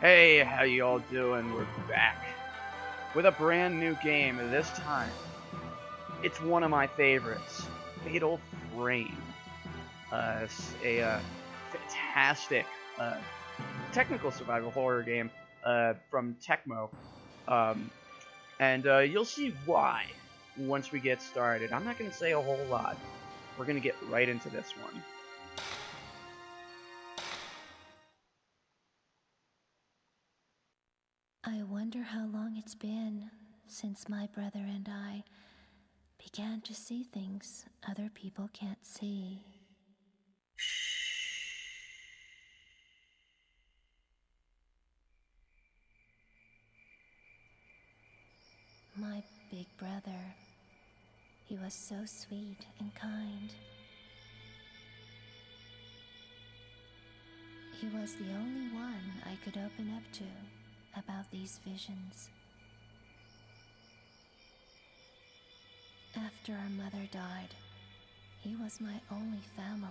Hey, how you all doing? We're back with a brand new game. This time, it's one of my favorites, Fatal Frame. It's a fantastic uh, technical survival horror game from Tecmo, um, and you'll see why once we get started. I'm not going to say a whole lot. We're going to get right into this one. I wonder how long it's been since my brother and I began to see things other people can't see. My big brother, he was so sweet and kind. He was the only one I could open up to about these visions. After our mother died, he was my only family.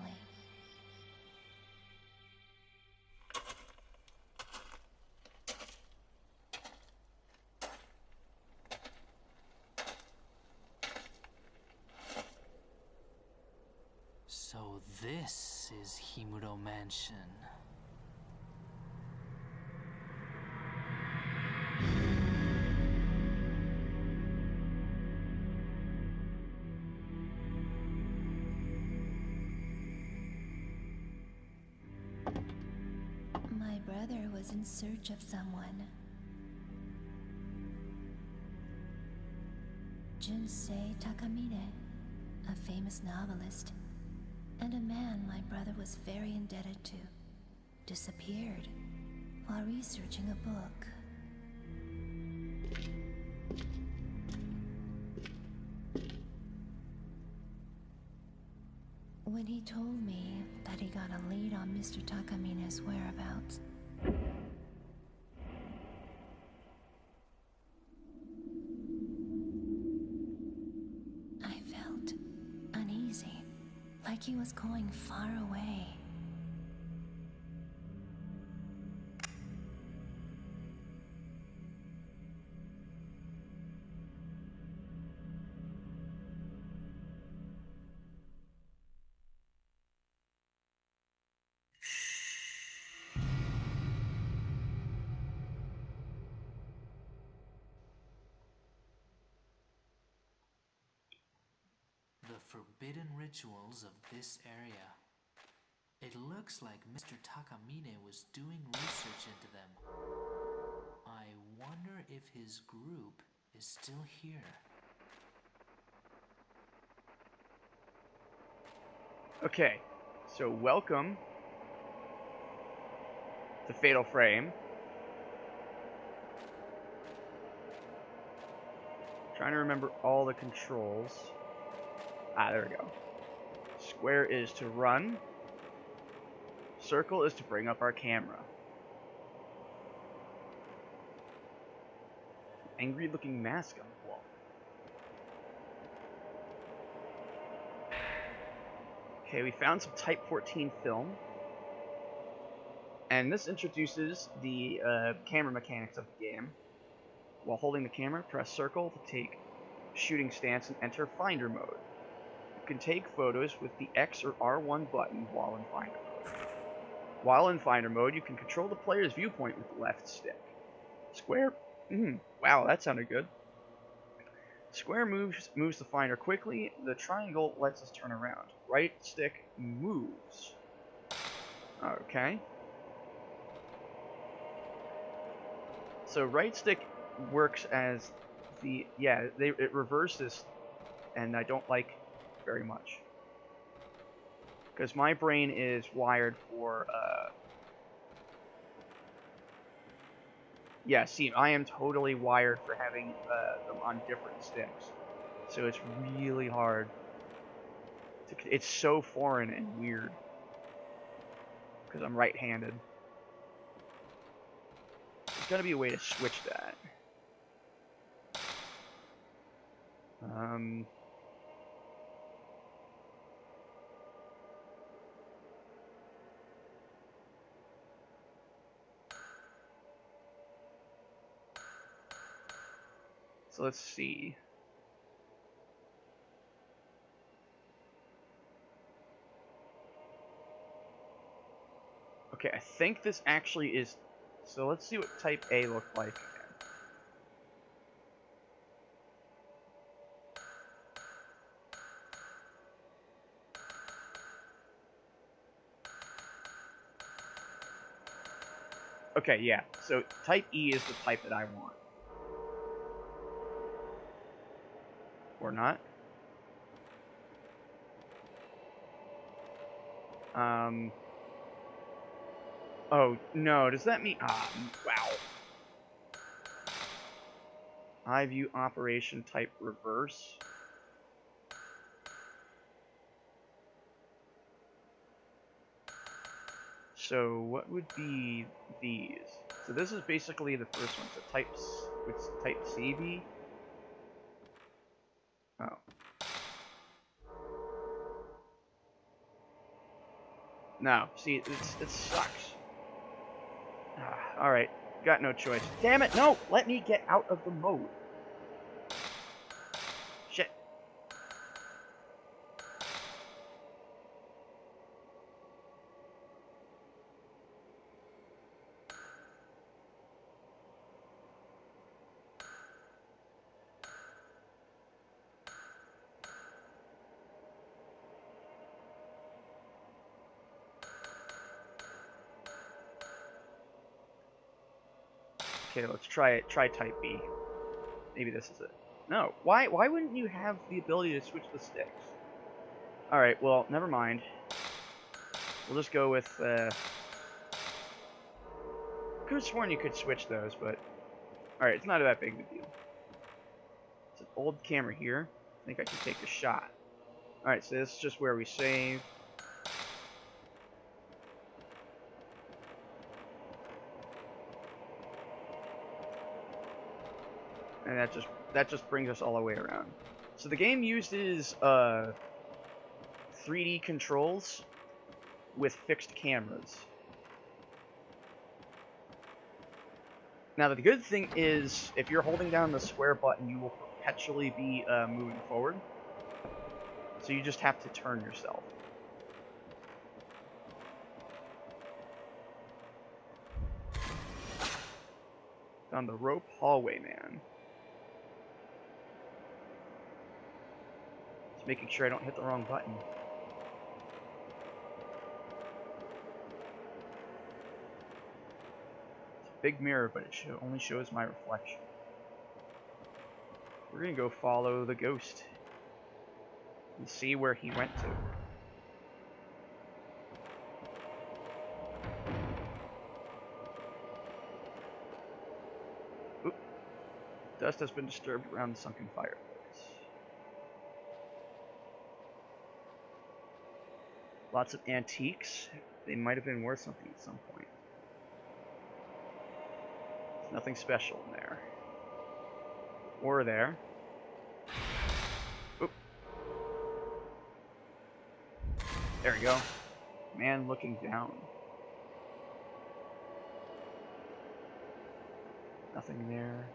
So this is Himuro Mansion. My brother was in search of someone. Junsei Takamine, a famous novelist, and a man my brother was very indebted to, disappeared while researching a book. When he told me that he got a lead on Mr. Takamine's whereabouts, I felt uneasy, like he was going far away. The forbidden rituals of this area. It looks like Mr. Takamine was doing research into them. I wonder if his group is still here. Okay, so welcome to Fatal Frame. Trying to remember all the controls. There we go. Square is to run. Circle is to bring up our camera. Angry looking mask on the wall. Okay, we found some Type 14 film. And this introduces the camera mechanics of the game. While holding the camera, press circle to take shooting stance and enter finder mode. You can take photos with the X or R1 button while in finder mode. While in finder mode, you can control the player's viewpoint with the left stick. Square, wow, that sounded good. Square moves the finder quickly. The triangle lets us turn around. Right stick moves. Okay. So right stick works as it reverses, and I don't like very much. Because my brain is wired for, see, I am totally wired for having them on different sticks. So it's really hard. It's so foreign and weird. Because I'm right-handed. There's gotta be a way to switch that. So let's see. Okay, I think this actually is... So let's see what type A looked like. Okay, yeah. So type E is the type that I want. Or not. Oh, no. Does that mean... wow. I view operation type reverse. So what would be these? So this is basically the first one. So it's type CB. Oh. No, see, it sucks. Alright, got no choice. Damn it, no! Let me get out of the mode. Shit. Okay, let's try it. Try type B. Maybe this is it. No, why wouldn't you have the ability to switch the sticks? Alright, well, never mind. We'll just go with, could have sworn you could switch those, but... Alright, it's not that big of a deal. It's an old camera here. I think I can take a shot. Alright, so this is just where we save. And that just brings us all the way around. So the game uses 3D controls with fixed cameras. Now the good thing is, if you're holding down the square button, you will perpetually be moving forward. So you just have to turn yourself. Found the rope hallway man. Just making sure I don't hit the wrong button. It's a big mirror, but it only shows my reflection. We're gonna go follow the ghost and see where he went to. Oop. Dust has been disturbed around the sunken fireplace. Lots of antiques. They might have been worth something at some point. There's nothing special in there. Or there. Oop. There we go. Man looking down. Nothing there.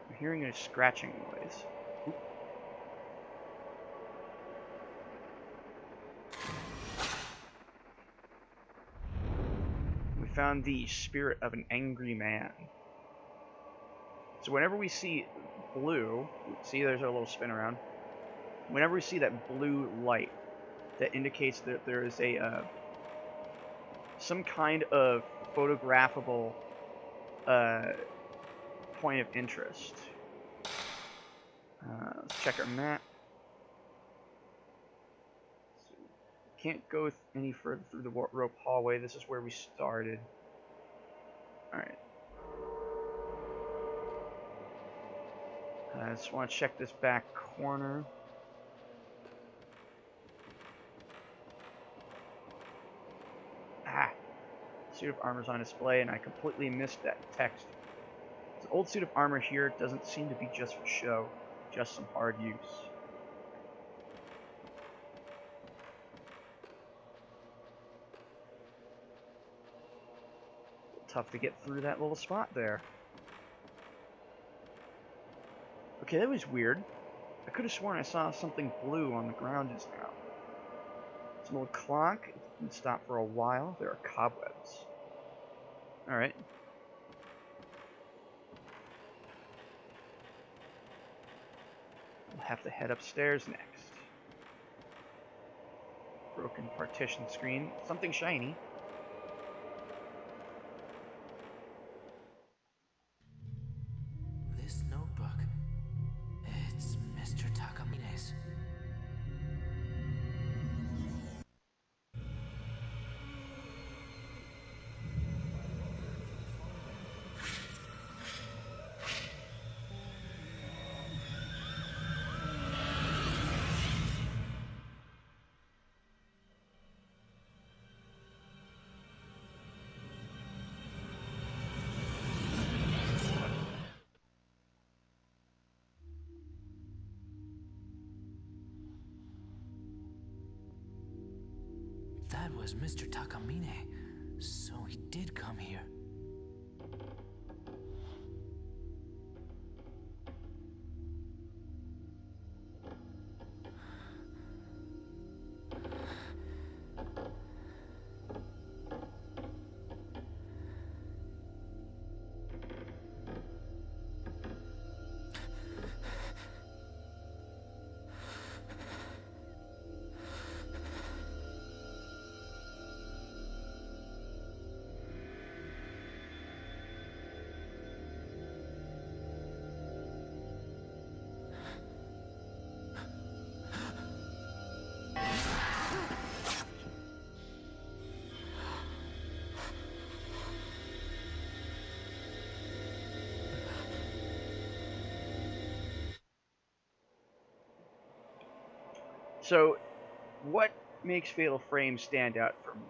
I'm hearing a scratching noise. Oop. We found the spirit of an angry man. So whenever we see blue, see there's a little spin around. Whenever we see that blue light, that indicates that there is a some kind of photographable point of interest. Let's check our map. So, can't go any further through the rope hallway. This is where we started. Alright. I just want to check this back corner. Ah! Suit of armor's on display, and I completely missed that text. The old suit of armor here doesn't seem to be just for show, just some hard use. tough to get through that little spot there. Okay, that was weird. I could have sworn I saw something blue on the ground just now. It's an old clock. It can stop for a while. There are cobwebs. Alright. We'll have to head upstairs next. Broken partition screen. Something shiny. This notebook. It's Mr. Takamine's. That was Mr. Takamine. So he did come here. So, what makes Fatal Frame stand out from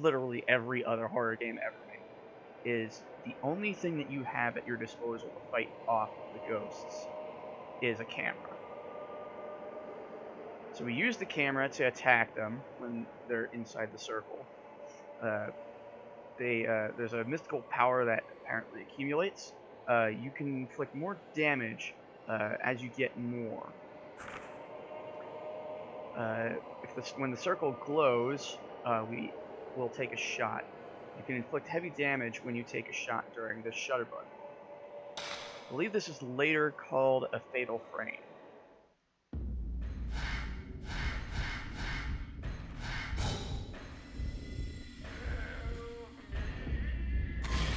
literally every other horror game ever made is the only thing that you have at your disposal to fight off the ghosts is a camera. So we use the camera to attack them when they're inside the circle. There's a mystical power that apparently accumulates. You can inflict more damage as you get more. When the circle glows, we will take a shot. You can inflict heavy damage when you take a shot during the shutter button. I believe this is later called a fatal frame.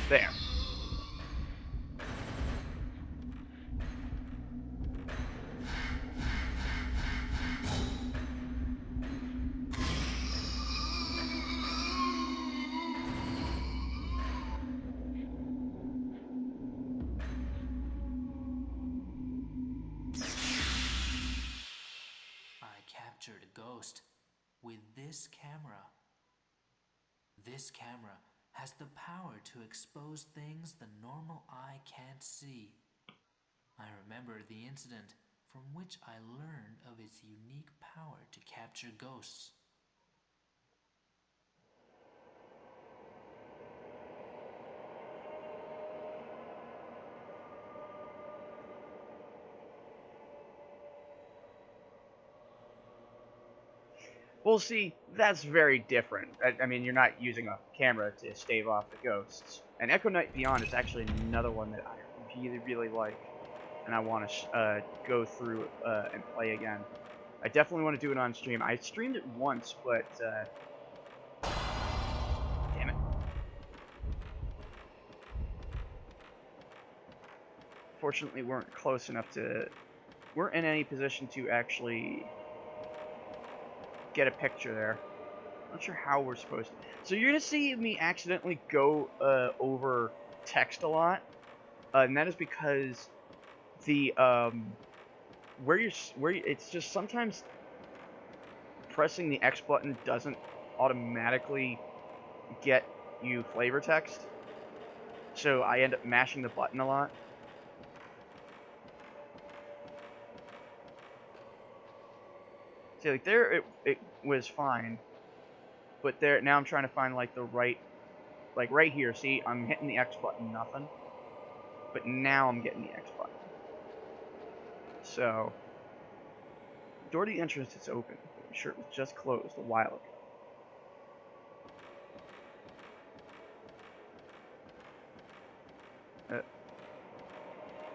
There. Captured a ghost with this camera. This camera has the power to expose things the normal eye can't see. I remember the incident from which I learned of its unique power to capture ghosts. Well, see, that's very different. I mean, you're not using a camera to stave off the ghosts. And Echo Night Beyond is actually another one that I really, really like, and I want to go through and play again. I definitely want to do it on stream. I streamed it once, but damn it. Fortunately, weren't in any position to actually get a picture there. Not sure how we're supposed to. So you're gonna see me accidentally go over text a lot, and that is because the it's just sometimes pressing the X button doesn't automatically get you flavor text, so I end up mashing the button a lot. See, like there, it was fine, but there now I'm trying to find like the right Like right here, see, I'm hitting the X button, nothing. But now I'm getting the X button. So, door to the entrance is open. I'm sure it was just closed a while ago.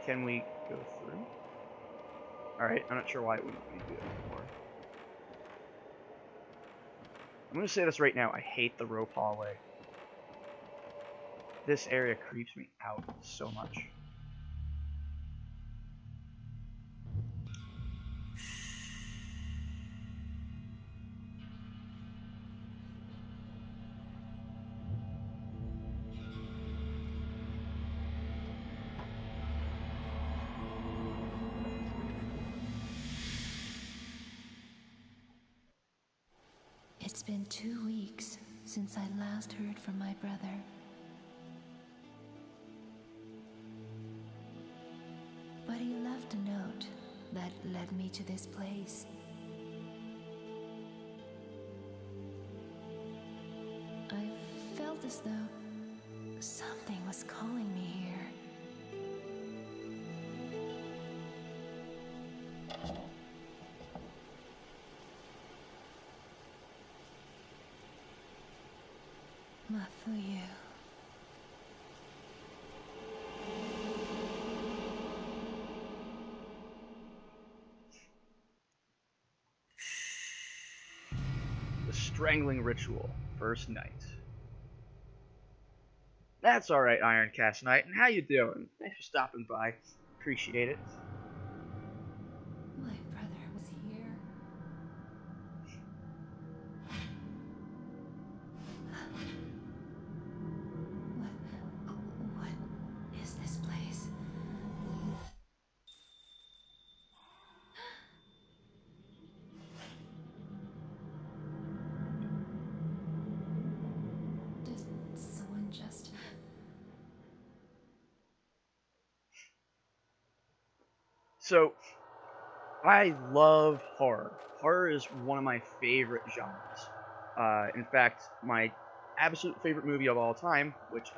Can we go through? Alright, I'm not sure why it wouldn't let me do it before. I'm gonna say this right now, I hate the rope hallway. This area creeps me out so much. It's been 2 weeks since I last heard from my brother. But he left a note that led me to this place. I felt as though something was calling me here. Mafuyu. The Strangling Ritual, first night. That's alright, Ironcast Knight, and how you doing? Thanks for stopping by. Appreciate it. My brother was here. What is this place? Did someone just... So, I love horror. Horror is one of my favorite genres. In fact, my absolute favorite movie of all time, which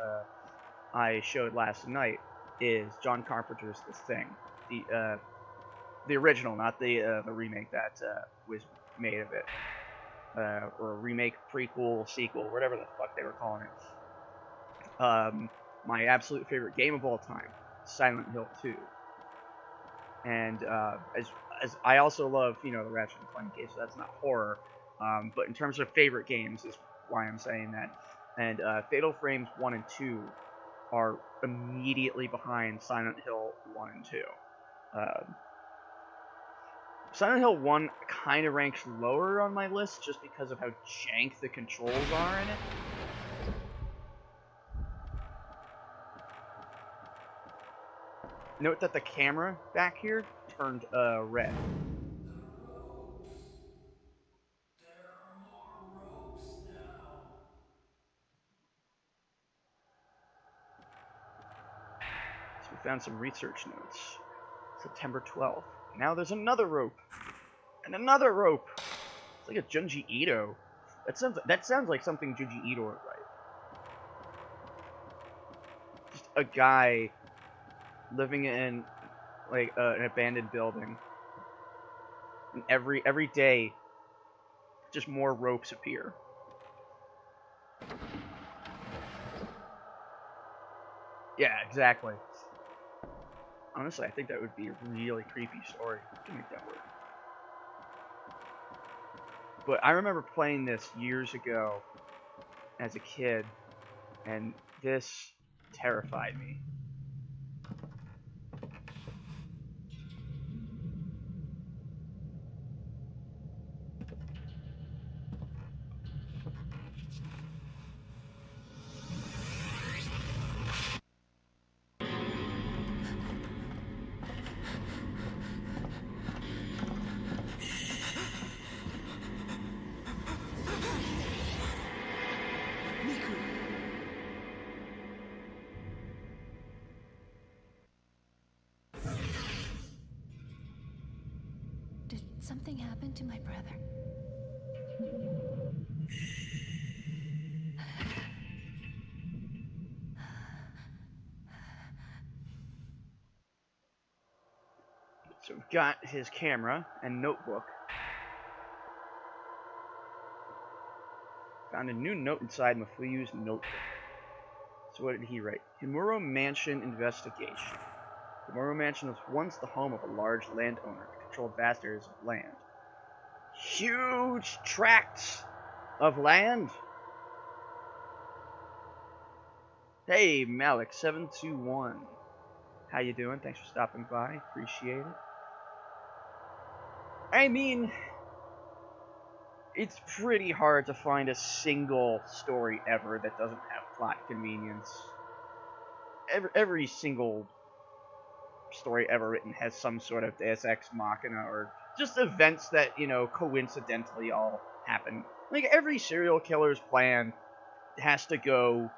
I showed last night, is John Carpenter's The Thing. The original, not the remake that was made of it. Or a remake, prequel, sequel, whatever the fuck they were calling it. My absolute favorite game of all time, Silent Hill 2. And as I also love, the Ratchet and Clank games, so that's not horror. But in terms of favorite games is why I'm saying that. And Fatal Frames 1 and 2 are immediately behind Silent Hill 1 and 2. Silent Hill 1 kind of ranks lower on my list just because of how jank the controls are in it. Note that the camera back here turned red. There are more ropes now. So we found some research notes. September 12th. Now there's another rope. And another rope. It's like a Junji Ito. That sounds like something Junji Ito would write. Just a guy living in like an abandoned building. And every day just more ropes appear. Yeah, exactly. Honestly, I think that would be a really creepy story to make that work. But I remember playing this years ago as a kid, and this terrified me. Did something happen to my brother? So we've got his camera and notebook. Found a new note inside Mafuyu's notebook. So what did he write? Himuro Mansion investigation. Himuro Mansion was once the home of a large landowner that controlled vast areas of land. Huge tracts of land? Hey, Malik721. How you doing? Thanks for stopping by. Appreciate it. I mean, it's pretty hard to find a single story ever that doesn't have plot convenience. Every single story ever written has some sort of Deus Ex Machina, or just events that, coincidentally all happen. Like, every serial killer's plan has to go,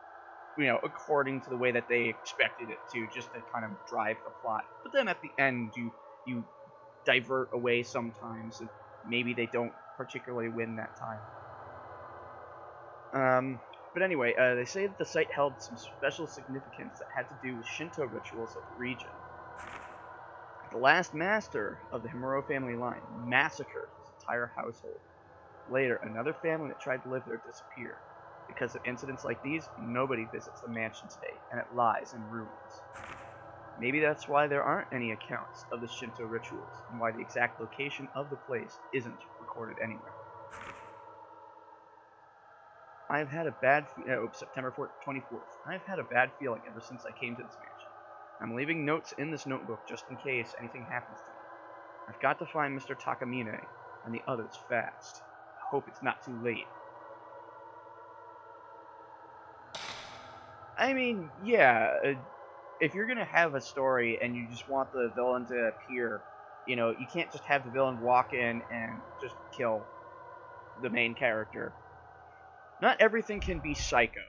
according to the way that they expected it to, just to kind of drive the plot. But then at the end, you divert away sometimes, and maybe they don't particularly win that time. But anyway, they say that the site held some special significance that had to do with Shinto rituals of the region. The last master of the Himuro family line massacred his entire household. Later, another family that tried to live there disappeared. Because of incidents like these, nobody visits the mansion today, and it lies in ruins. Maybe that's why there aren't any accounts of the Shinto rituals, and why the exact location of the place isn't recorded anywhere. I've had a bad September 24th. I've had a bad feeling ever since I came to this mansion. I'm leaving notes in this notebook just in case anything happens to me. I've got to find Mr. Takamine and the others fast. I hope it's not too late. I mean, yeah, if you're gonna have a story and you just want the villain to appear, you can't just have the villain walk in and just kill the main character. Not everything can be Psycho.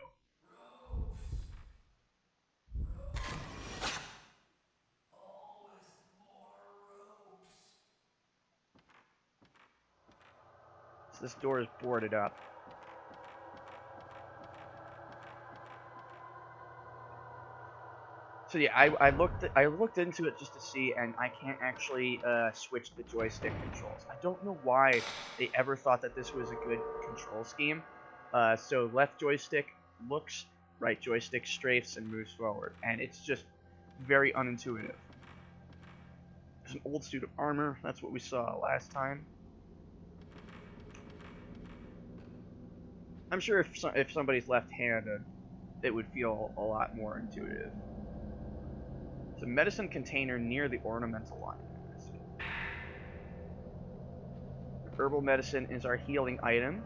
So this door is boarded up. So yeah, I looked into it just to see, and I can't actually switch the joystick controls. I don't know why they ever thought that this was a good control scheme. So left joystick looks, right joystick strafes and moves forward, and it's just very unintuitive. There's an old suit of armor. That's what we saw last time. I'm sure if somebody's left-handed, it would feel a lot more intuitive. It's a medicine container near the ornamental line. Herbal medicine is our healing item.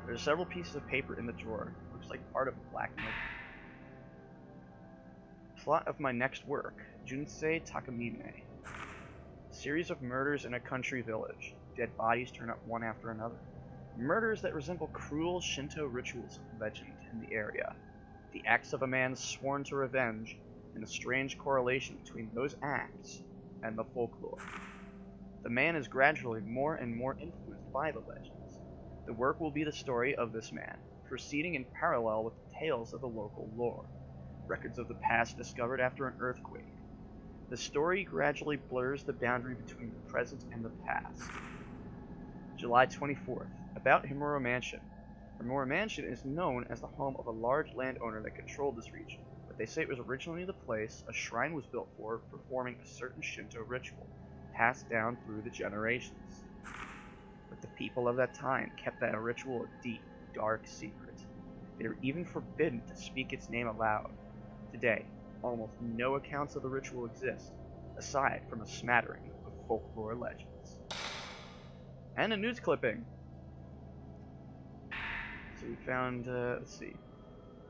There's several pieces of paper in the drawer. Looks like part of a black notebook. Plot of my next work, Junsei Takamine. Series of murders in a country village. Dead bodies turn up one after another. Murders that resemble cruel Shinto rituals of legend in the area. The acts of a man sworn to revenge, and a strange correlation between those acts and the folklore. The man is gradually more and more influenced by the legends. The work will be the story of this man, proceeding in parallel with the tales of the local lore, records of the past discovered after an earthquake. The story gradually blurs the boundary between the present and the past. July 24th. About Himuro Mansion. Himuro Mansion is known as the home of a large landowner that controlled this region, but they say it was originally the place a shrine was built for performing a certain Shinto ritual, passed down through the generations. But the people of that time kept that ritual a deep, dark secret. They were even forbidden to speak its name aloud. Today, almost no accounts of the ritual exist, aside from a smattering of folklore legends. And a news clipping. So we found, let's see.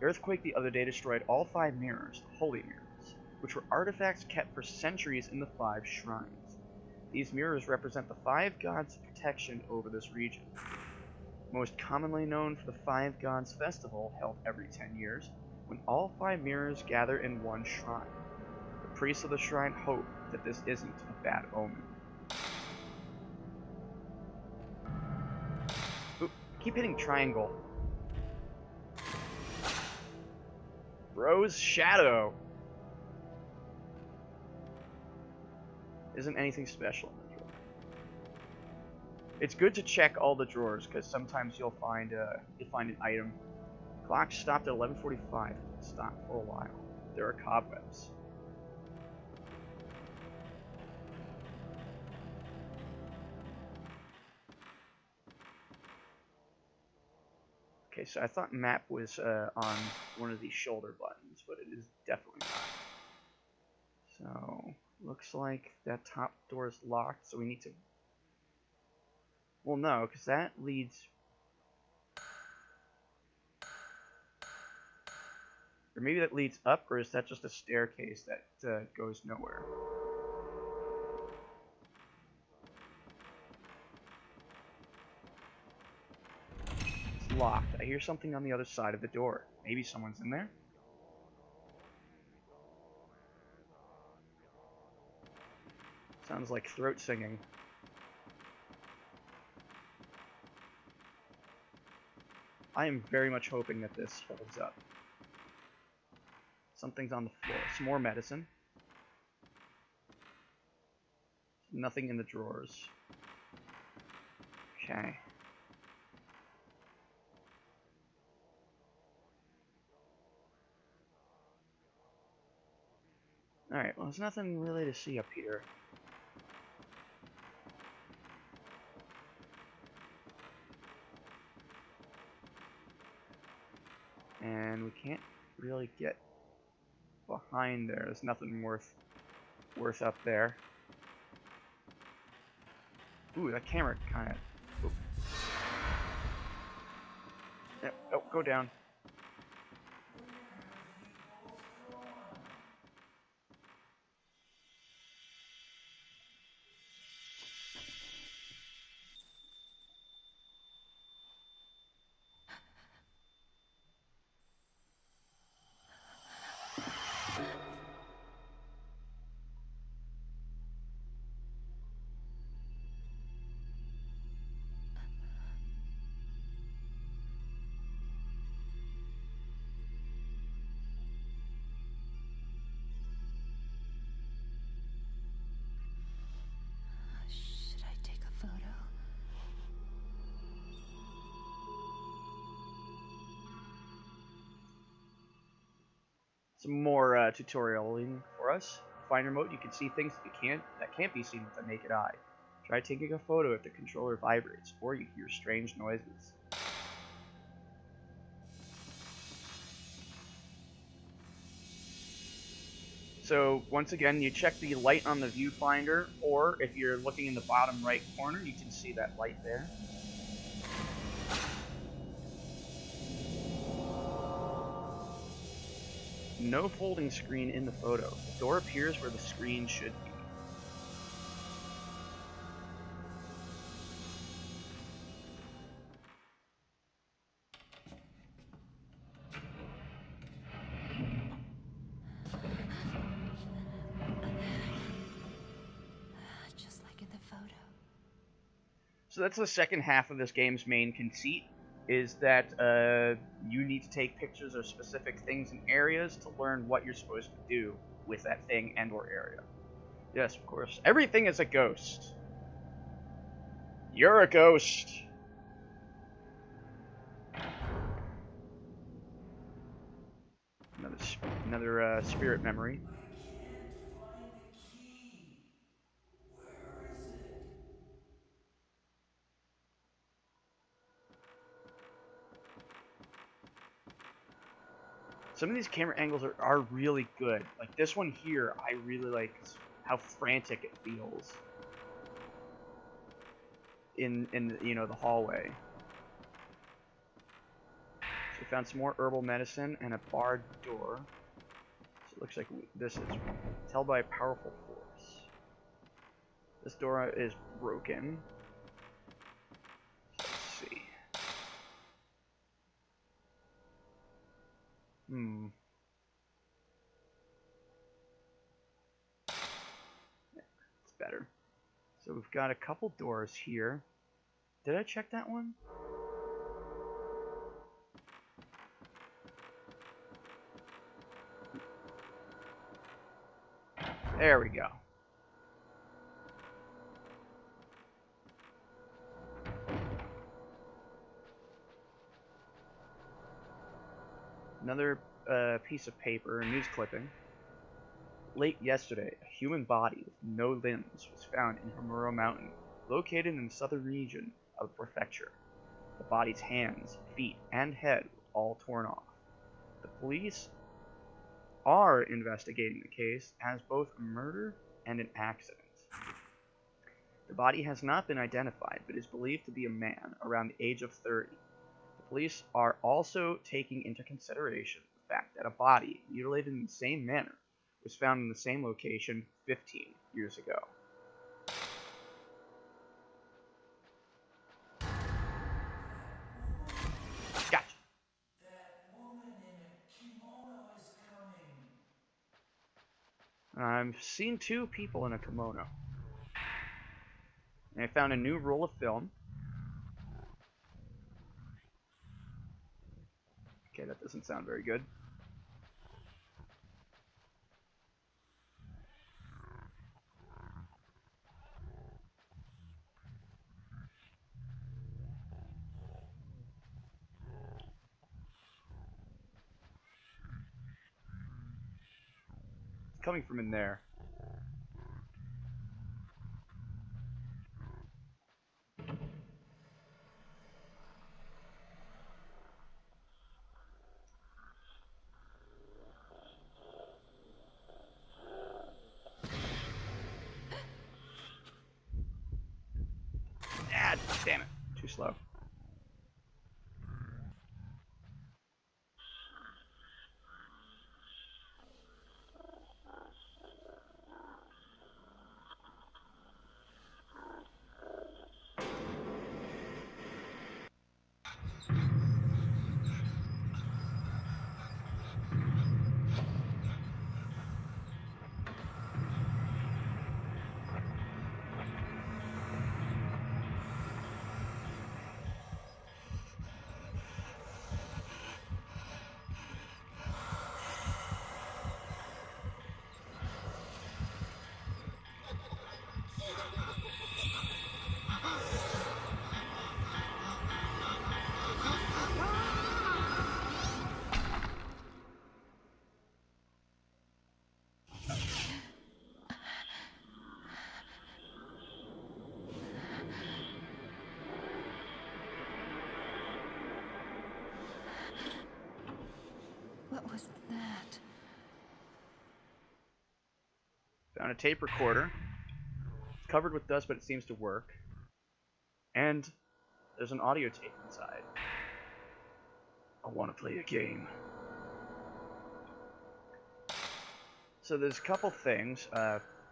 Earthquake the other day destroyed all 5 mirrors, the holy mirrors, which were artifacts kept for centuries in the 5 shrines. These mirrors represent the 5 gods' protection over this region. Most commonly known for the 5 Gods Festival held every 10 years, when all 5 mirrors gather in one shrine. The priests of the shrine hope that this isn't a bad omen. Oop, keep hitting triangle. Bro's shadow. Isn't anything special in the drawer. It's good to check all the drawers because sometimes you'll find an item. Clock stopped at 11:45. Stopped for a while. There are cobwebs. Okay, so I thought map was on one of these shoulder buttons, but it is definitely not. So, looks like that top door is locked, so we need to... Well, no, because that leads... Or maybe that leads up, or is that just a staircase that goes nowhere? It's locked. I hear something on the other side of the door. Maybe someone's in there? Sounds like throat singing. I am very much hoping that this holds up. Something's on the floor. Some more medicine. Nothing in the drawers. Okay. Alright, well, there's nothing really to see up here. And we can't really get behind there. There's nothing worth up there. Ooh, that camera kind of... Yep, oh, go down. Should I take a photo? Some more tutorialing for us. Finder mode, you can see things that can't be seen with the naked eye. Try taking a photo if the controller vibrates, or you hear strange noises. So once again, you check the light on the viewfinder, or if you're looking in the bottom right corner, you can see that light there. No folding screen in the photo. The door appears where the screen should be. Just like in the photo. So that's the second half of this game's main conceit, is that you need to take pictures of specific things and areas to learn what you're supposed to do with that thing and or area. Yes, of course. Everything is a ghost. You're a ghost. Another spirit memory. Some of these camera angles are really good. Like this one here, I really like how frantic it feels in the hallway. So we found some more herbal medicine and a barred door. So it looks like this is held by a powerful force. This door is broken. So let's see. It's better. So we've got a couple doors here. Did I check that one? There we go. Another piece of paper, a news clipping. Late yesterday, a human body with no limbs was found in Himuro Mountain, located in the southern region of the prefecture. The body's hands, feet, and head were all torn off. The police are investigating the case as both a murder and an accident. The body has not been identified, but is believed to be a man around the age of 30. The police are also taking into consideration the fact that a body, mutilated in the same manner, was found in the same location 15 years ago. Gotcha. That woman in a kimono is coming. I've seen 2 people in a kimono. And I found a new roll of film. Okay, that doesn't sound very good. It's coming from in there. Ah, damn it. Too slow. What was that? Found a tape recorder. It's covered with dust, but it seems to work. And there's an audio tape inside. I want to play a game. So there's a couple things.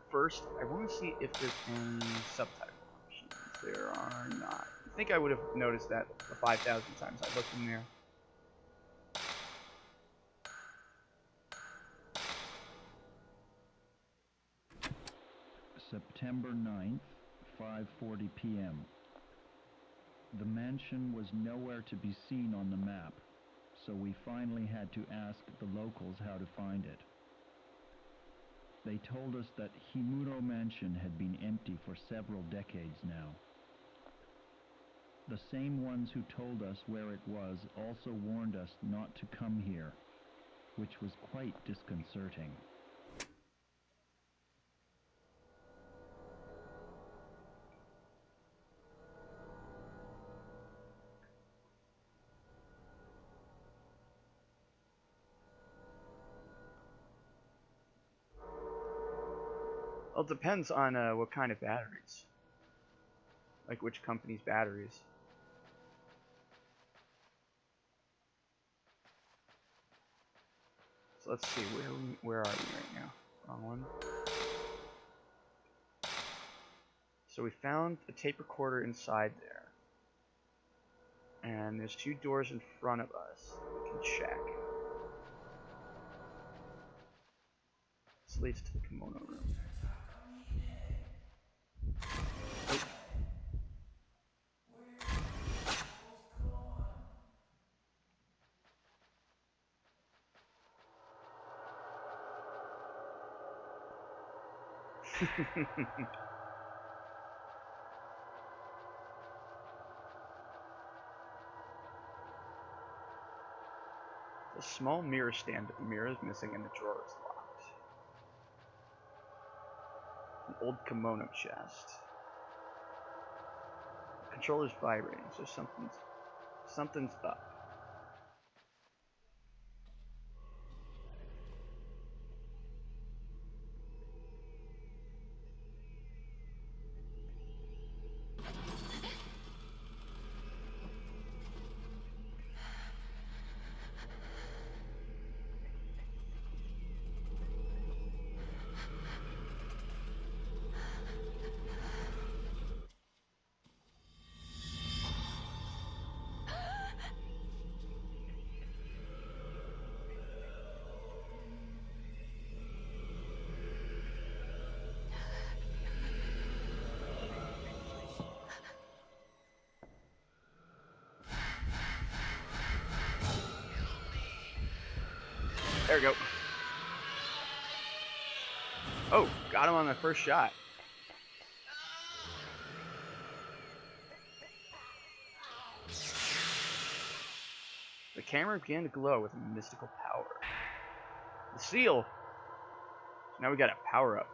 First, I want to see if there's any subtitle options. There are not. I think I would have noticed that the 5,000 times I looked in there. September 9th, 5:40 p.m. The mansion was nowhere to be seen on the map, so we finally had to ask the locals how to find it. They told us that Himuro Mansion had been empty for several decades now. The same ones who told us where it was also warned us not to come here, which was quite disconcerting. Well, it depends on what kind of batteries. Like which company's batteries. So let's see, where are we right now? Wrong one. So we found a tape recorder inside there. And there's 2 doors in front of us that we can check. This leads to the kimono room. small mirror stand, but the mirror is missing and the drawer is locked. An old kimono chest. The controller's vibrating, so something's up. There we go. Oh, got him on the first shot. The camera began to glow with a mystical power. The seal! Now we got a power up.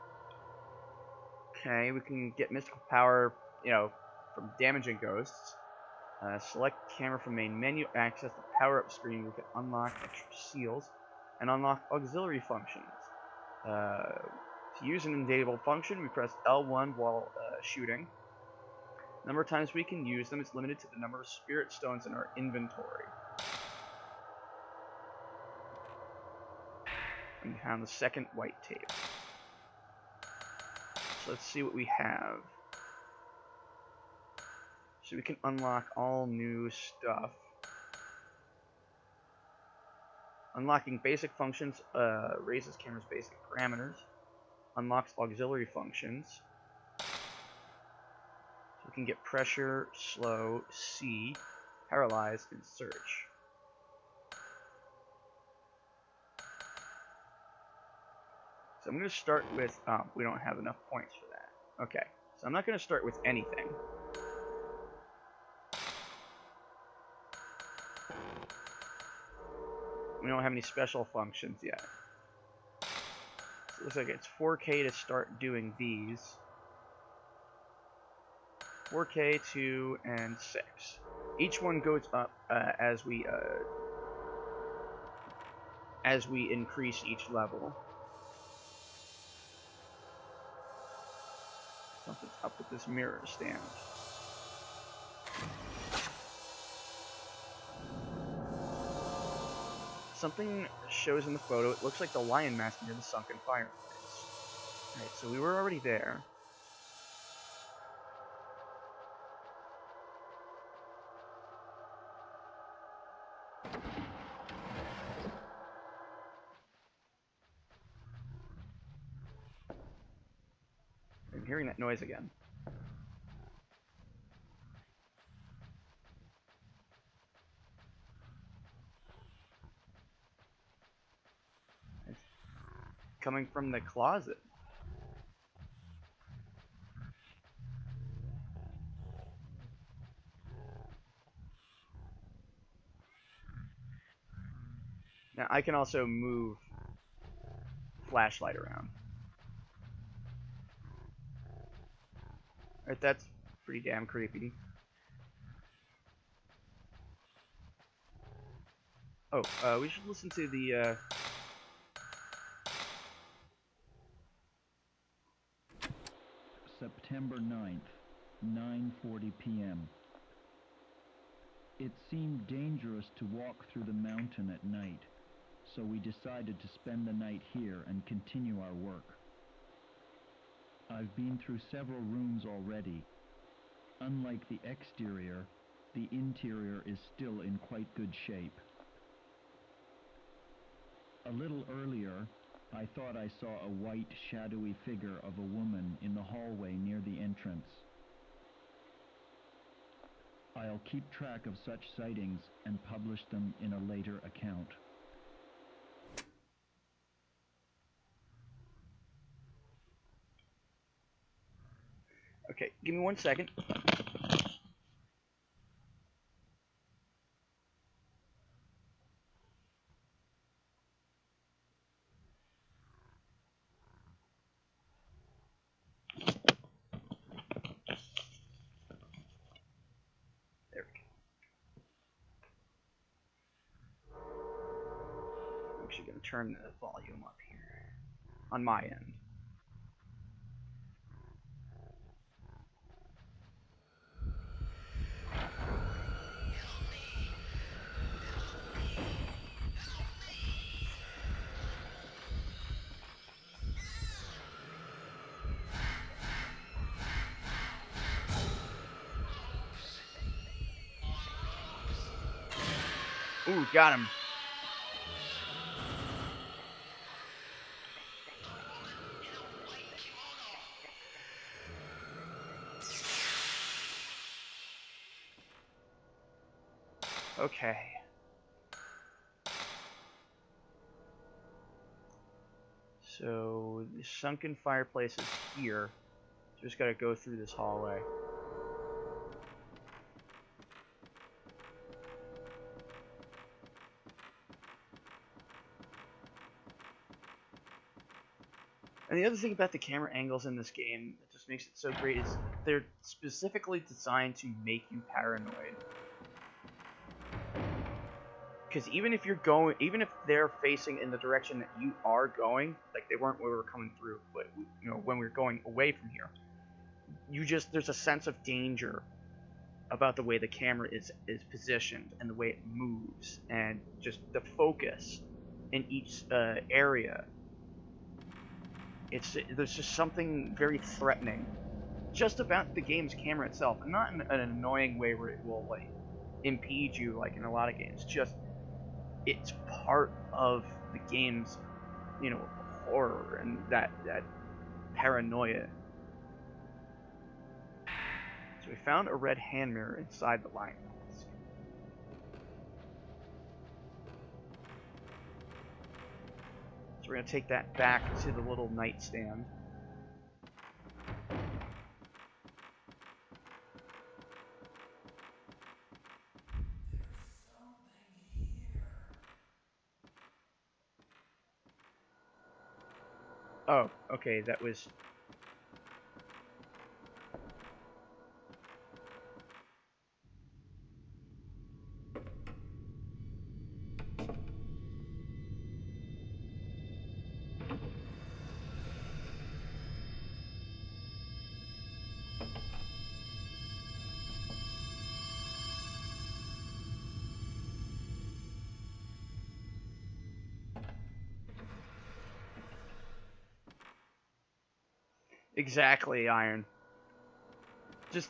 Okay, we can get mystical power, from damaging ghosts. Select camera from main menu, access the power up screen. We can unlock extra seals and unlock auxiliary functions. To use an enable function, we press L1 while shooting. The number of times we can use them is limited to the number of spirit stones in our inventory. And we found the second white tape. So let's see what we have. So we can unlock all new stuff. Unlocking basic functions raises camera's basic parameters. Unlocks auxiliary functions. So we can get pressure, slow, C, paralyze, and search. So I'm going to start with, we don't have enough points for that. Okay, so I'm not going to start with anything. We don't have any special functions yet. So it looks like it's 4K to start doing these. 4K, 2, and 6. Each one goes up as we increase each level. Something's up with this mirror stand. Something shows in the photo. It looks like the lion mask near the sunken fireplace. Alright, so we were already there. I'm hearing that noise again. It's coming from the closet. Now I can also move flashlight around. Alright, that's pretty damn creepy. Oh, we should listen to the, September 9th, 9:40 p.m. It seemed dangerous to walk through the mountain at night, so we decided to spend the night here and continue our work. I've been through several rooms already. Unlike the exterior, the interior is still in quite good shape. A little earlier, I thought I saw a white, shadowy figure of a woman in the hallway near the entrance. I'll keep track of such sightings and publish them in a later account. okay, give me 1 second. turn the volume up here on my end. Ooh, got him. Okay. So the sunken fireplace is here. Just gotta go through this hallway. And the other thing about the camera angles in this game that just makes it so great is they're specifically designed to make you paranoid. Because even if they're facing in the direction that you are going, like they weren't when we were coming through, but when we were going away from here, there's a sense of danger about the way the camera is positioned and the way it moves and just the focus in each area. There's just something very threatening just about the game's camera itself, and not in an annoying way where it will like impede you like in a lot of games. Just it's part of the game's horror and that paranoia. So we found a red hand mirror inside the line mask. So we're going to take that back to the little nightstand. Oh, okay, that was... Exactly, Iron. Just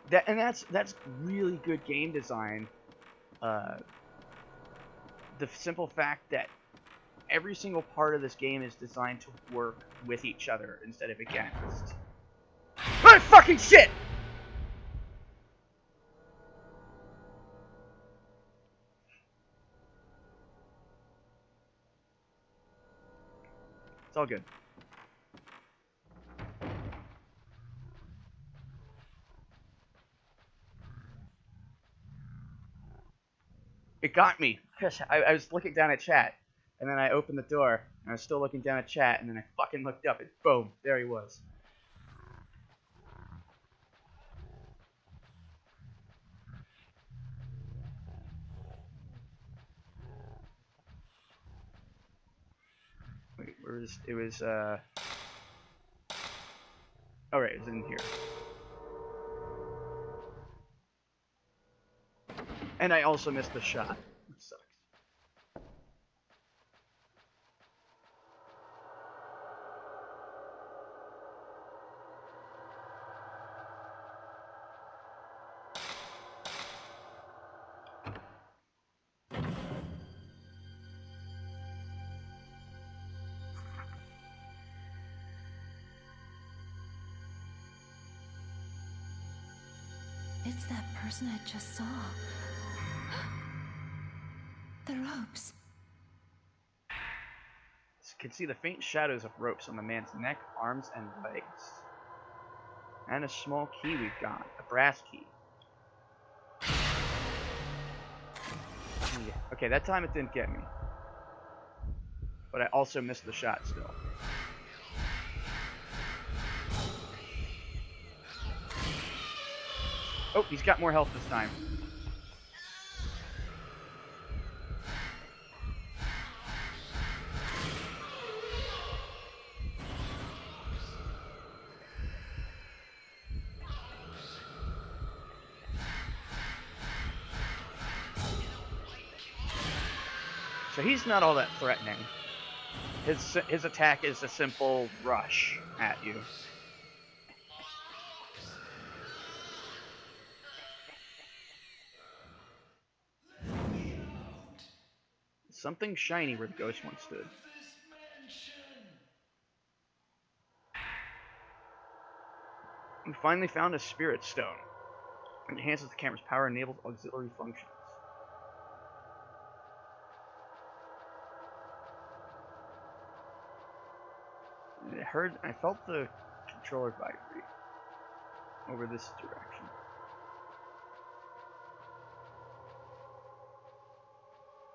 that, and that's really good game design. The simple fact that every single part of this game is designed to work with each other instead of against. Oh, fucking shit! It's all good. It got me. I was looking down at chat, and then I opened the door, and I was still looking down at chat, and then I fucking looked up, and boom, there he was. Wait, where was it? Was oh right, it was in here. And I also missed the shot. Which sucks. It's that person I just saw. The ropes. You can see the faint shadows of ropes on the man's neck, arms, and legs. And a small key we've got. A brass key. Yeah. Okay, that time it didn't get me. But I also missed the shot still. Oh, he's got more health this time. So he's not all that threatening. His attack is a simple rush at you. Something shiny where the ghost once stood. We finally found a spirit stone. It enhances the camera's power and enables auxiliary functions. I felt the controller vibrate over this direction.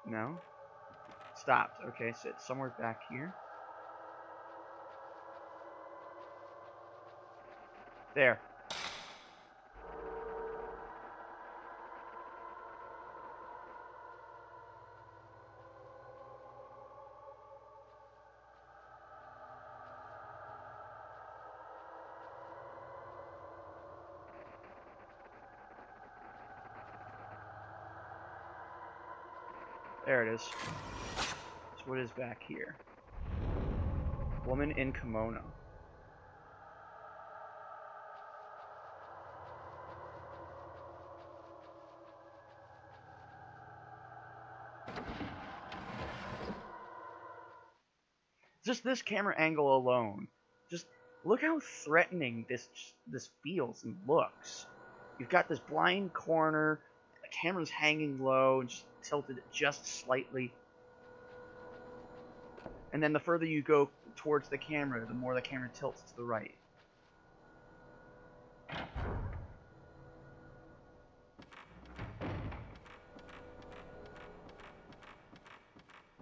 No? Stopped. Okay, so it's somewhere back here. There. There it is. So what is back here? Woman in kimono. Just this camera angle alone. Just look how threatening this feels and looks. You've got this blind corner, the camera's hanging low and just tilted just slightly. And then the further you go towards the camera, the more the camera tilts to the right.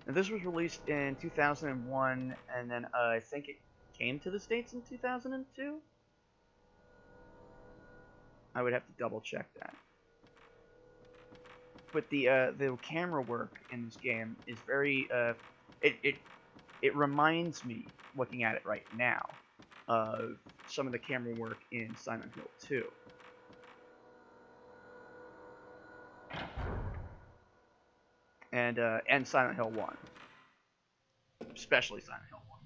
Now, this was released in 2001, and then I think it came to the States in 2002? I would have to double check that. But the camera work in this game is very it reminds me, looking at it right now, of some of the camera work in Silent Hill 2. And Silent Hill 1. Especially Silent Hill 1.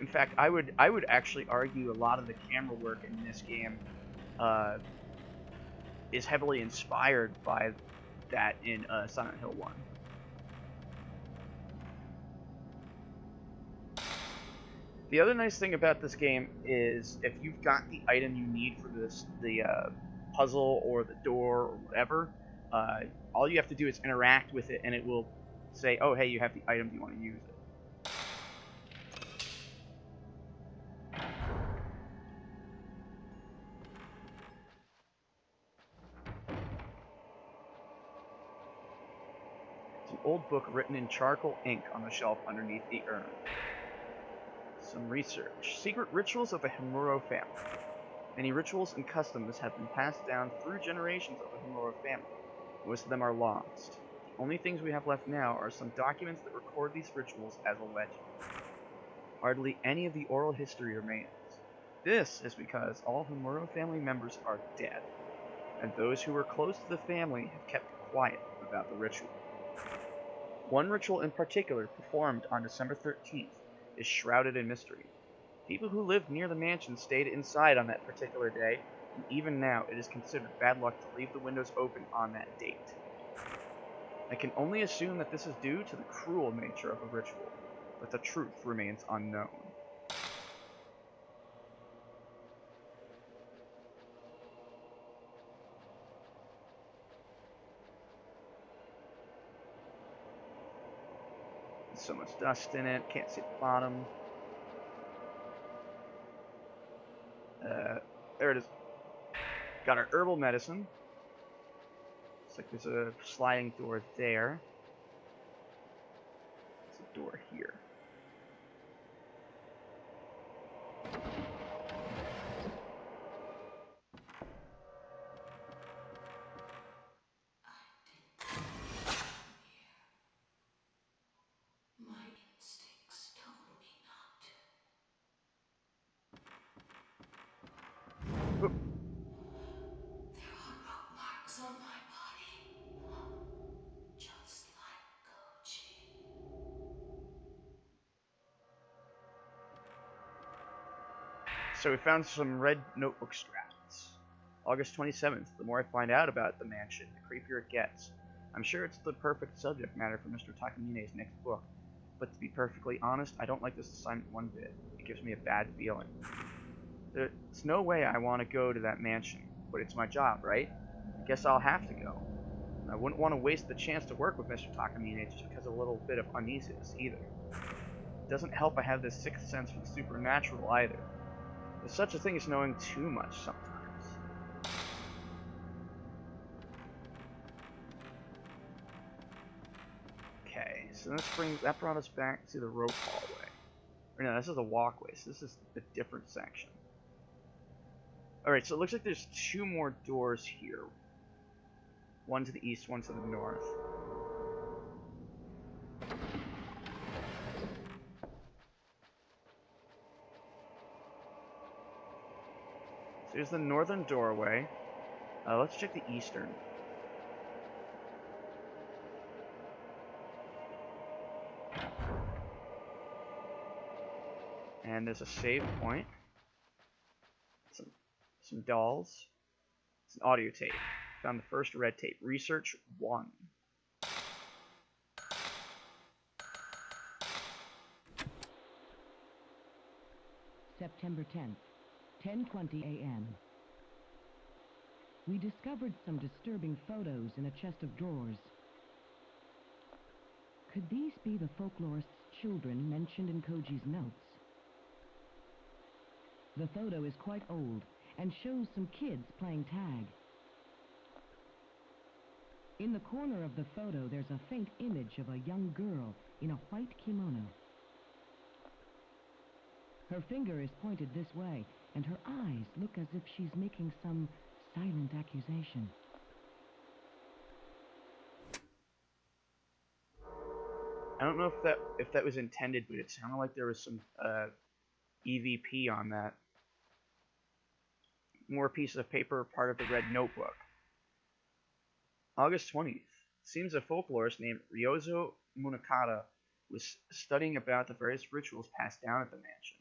In fact, I would actually argue a lot of the camera work in this game is heavily inspired by that in Silent Hill 1. The other nice thing about this game is if you've got the item you need for the puzzle or the door or whatever, all you have to do is interact with it and it will say, oh hey, you have the item, do you want to use it? Old book written in charcoal ink on the shelf underneath the urn. Some research. Secret rituals of the Himuro family. Many rituals and customs have been passed down through generations of the Himuro family. Most of them are lost. The only things we have left now are some documents that record these rituals as a legend. Hardly any of the oral history remains. This is because all Himuro family members are dead, and those who were close to the family have kept quiet about the ritual. One ritual in particular, performed on December 13th, is shrouded in mystery. People who lived near the mansion stayed inside on that particular day, and even now it is considered bad luck to leave the windows open on that date. I can only assume that this is due to the cruel nature of the ritual, but the truth remains unknown. So much dust in it, can't see the bottom. There it is. Got our herbal medicine. Looks like there's a sliding door there. There's a door here. So we found some red notebook scraps. August 27th. The more I find out about the mansion, the creepier it gets. I'm sure it's the perfect subject matter for Mr. Takamine's next book. But to be perfectly honest, I don't like this assignment one bit. It gives me a bad feeling. There's no way I want to go to that mansion, but it's my job, right? I guess I'll have to go. I wouldn't want to waste the chance to work with Mr. Takamine just because of a little bit of uneasiness either. It doesn't help I have this sixth sense for the supernatural either. There's such a thing as knowing too much sometimes. Okay, so that brought us back to the rope hallway. Or no, this is a walkway, so this is a different section. Alright, so it looks like there's two more doors here. One to the east, one to the north. So here's the northern doorway. Let's check the eastern. And there's a save point. Some dolls. It's an audio tape. Found the first red tape. Research 1. September 10th, 10:20 a.m. We discovered some disturbing photos in a chest of drawers. Could these be the folklorist's children mentioned in Koji's notes? The photo is quite old and shows some kids playing tag. In the corner of the photo, there's a faint image of a young girl in a white kimono. Her finger is pointed this way, and her eyes look as if she's making some silent accusation. I don't know if that was intended, but it sounded like there was some EVP on that. More pieces of paper, part of the red notebook. August 20th. Seems a folklorist named Ryozo Munakata was studying about the various rituals passed down at the mansion.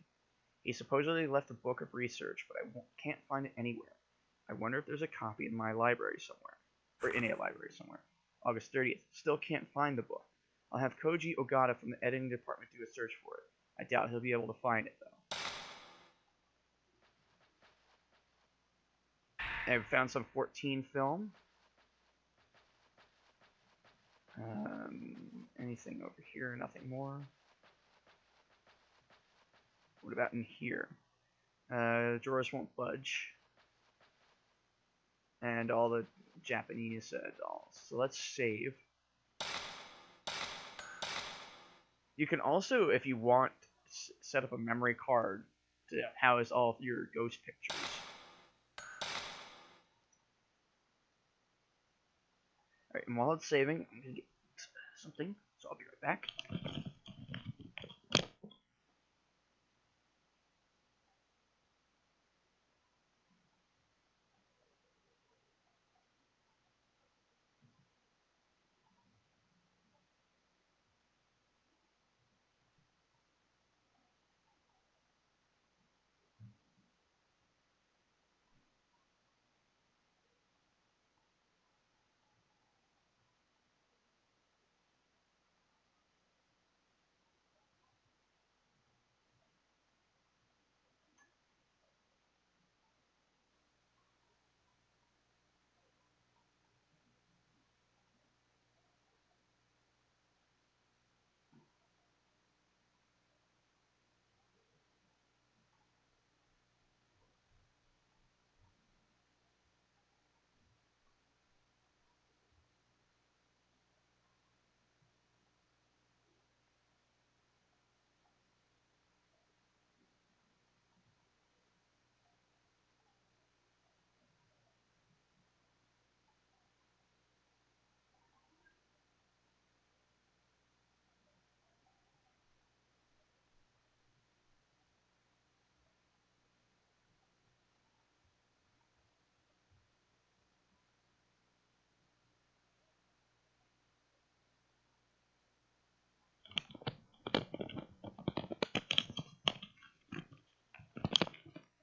He supposedly left a book of research, but I can't find it anywhere. I wonder if there's a copy in my library somewhere. Or in a library somewhere. August 30th. Still can't find the book. I'll have Koji Ogata from the editing department do a search for it. I doubt he'll be able to find it, though. I've found some 14 film. Anything over here? Nothing more. What about in here? Drawers won't budge. And all the Japanese dolls. So let's save. You can also, if you want, set up a memory card to house all of your ghost pictures. Alright, and while it's saving, I'm going to get something, so I'll be right back.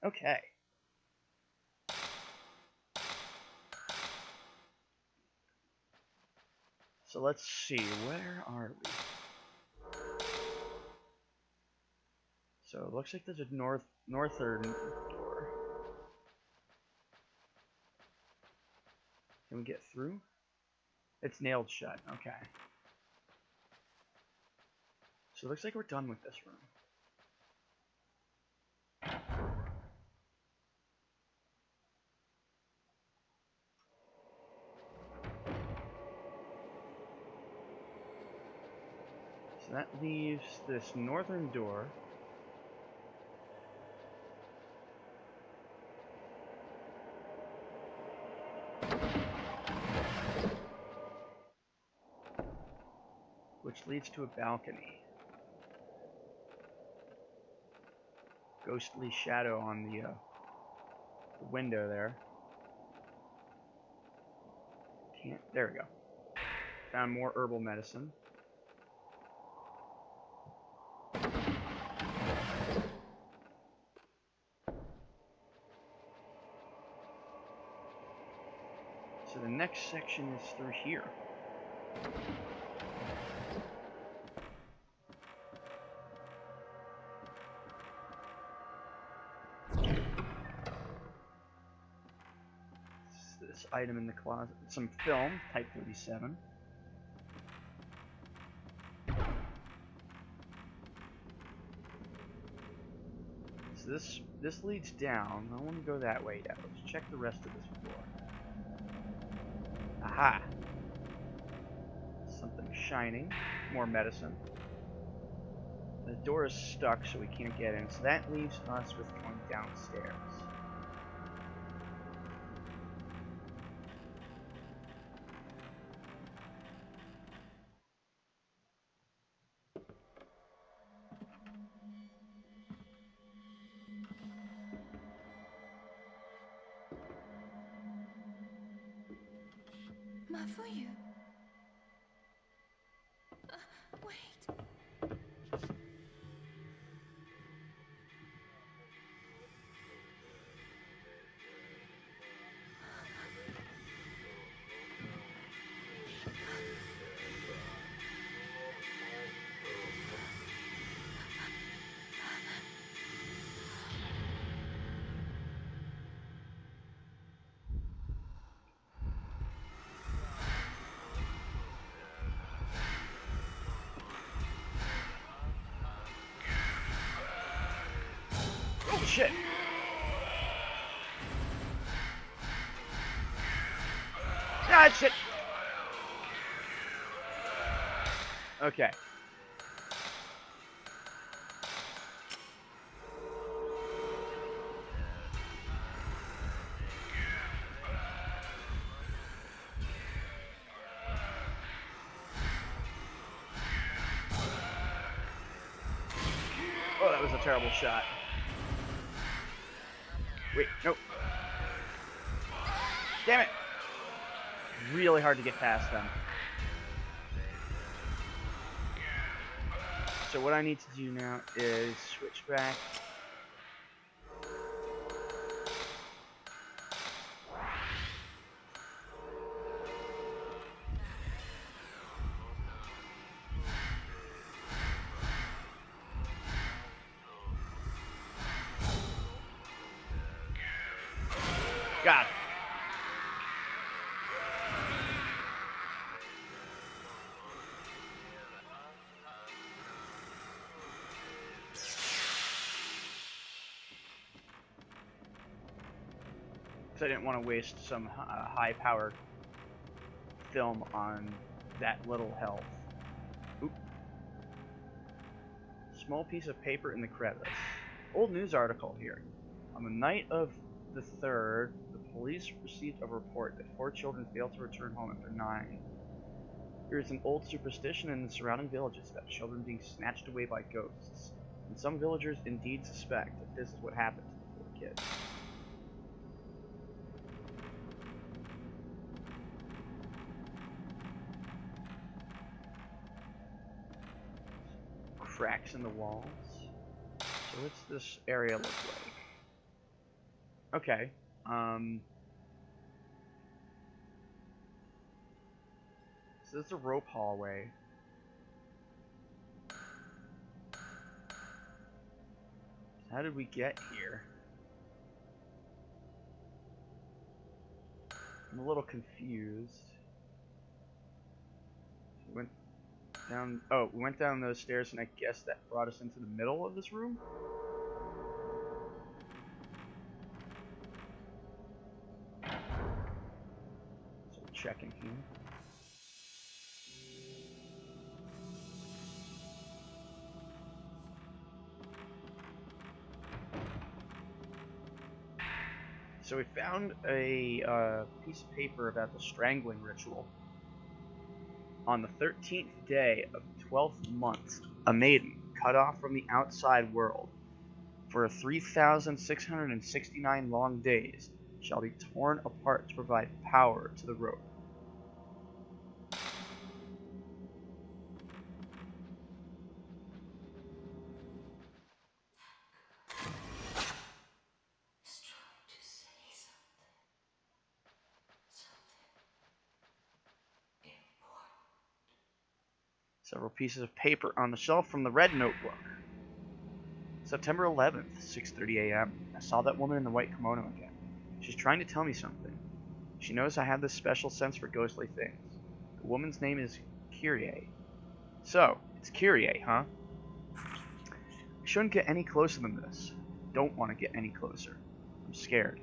Okay. So let's see, where are we? So it looks like there's a northern door. Can we get through? It's nailed shut, okay. So it looks like we're done with this room. So that leaves this northern door. Which leads to a balcony. Ghostly shadow on the window there. Can't. There we go. Found more herbal medicine. So the next section is through here. This item in the closet. Some film, Type 37. So this leads down. I want to go that way yet. Let's check the rest of this floor. Aha! Something shining. More medicine. The door is stuck, so we can't get in. So that leaves us with going downstairs. Mafuyu. Wait. Oh shit! Ah, shit! Okay. Oh, that was a terrible shot. Wait, nope. Damn it! Really hard to get past them. So what I need to do now is switch back. Got it. So I didn't want to waste some high-powered film on that little health. Oop. Small piece of paper in the crevice. Old news article here. On the night of the 3rd, the police received a report that 4 children failed to return home after 9. There is an old superstition in the surrounding villages about children being snatched away by ghosts, and some villagers indeed suspect that this is what happened to the 4 kids. Cracks in the walls. So what's this area look like? Okay. So this is a rope hallway. How did we get here? I'm a little confused. We went down. Oh, we went down those stairs, and I guess that brought us into the middle of this room. So we're checking here. So we found a piece of paper about the strangling ritual. On the 13th day of the 12th month, a maiden, cut off from the outside world, for 3,669 long days, shall be torn apart to provide power to the rope. Several pieces of paper on the shelf from the red notebook. September 11th, 6:30 a.m. I saw that woman in the white kimono again. She's trying to tell me something. She knows I have this special sense for ghostly things. The woman's name is Kyrie. So, it's Kyrie, huh? I shouldn't get any closer than this. Don't want to get any closer. I'm scared.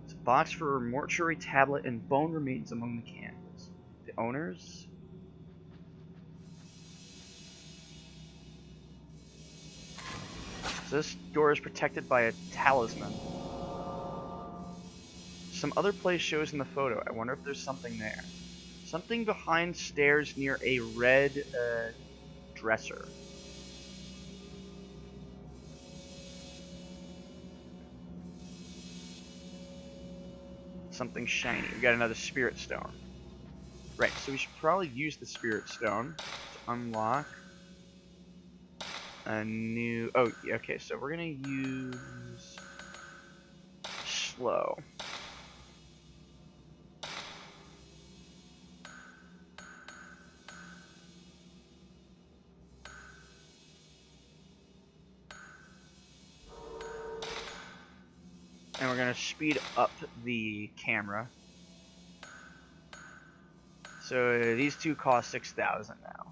It's a box for a mortuary tablet and bone remains among the candles. The owners? So this door is protected by a talisman. Some other place shows in the photo. I wonder if there's something there. Something behind stairs near a red dresser. Something shiny. We got another spirit stone. Right, so we should probably use the spirit stone to unlock a new... Oh, okay, so we're gonna use slow. And we're gonna speed up the camera. So these two cost 6,000 now.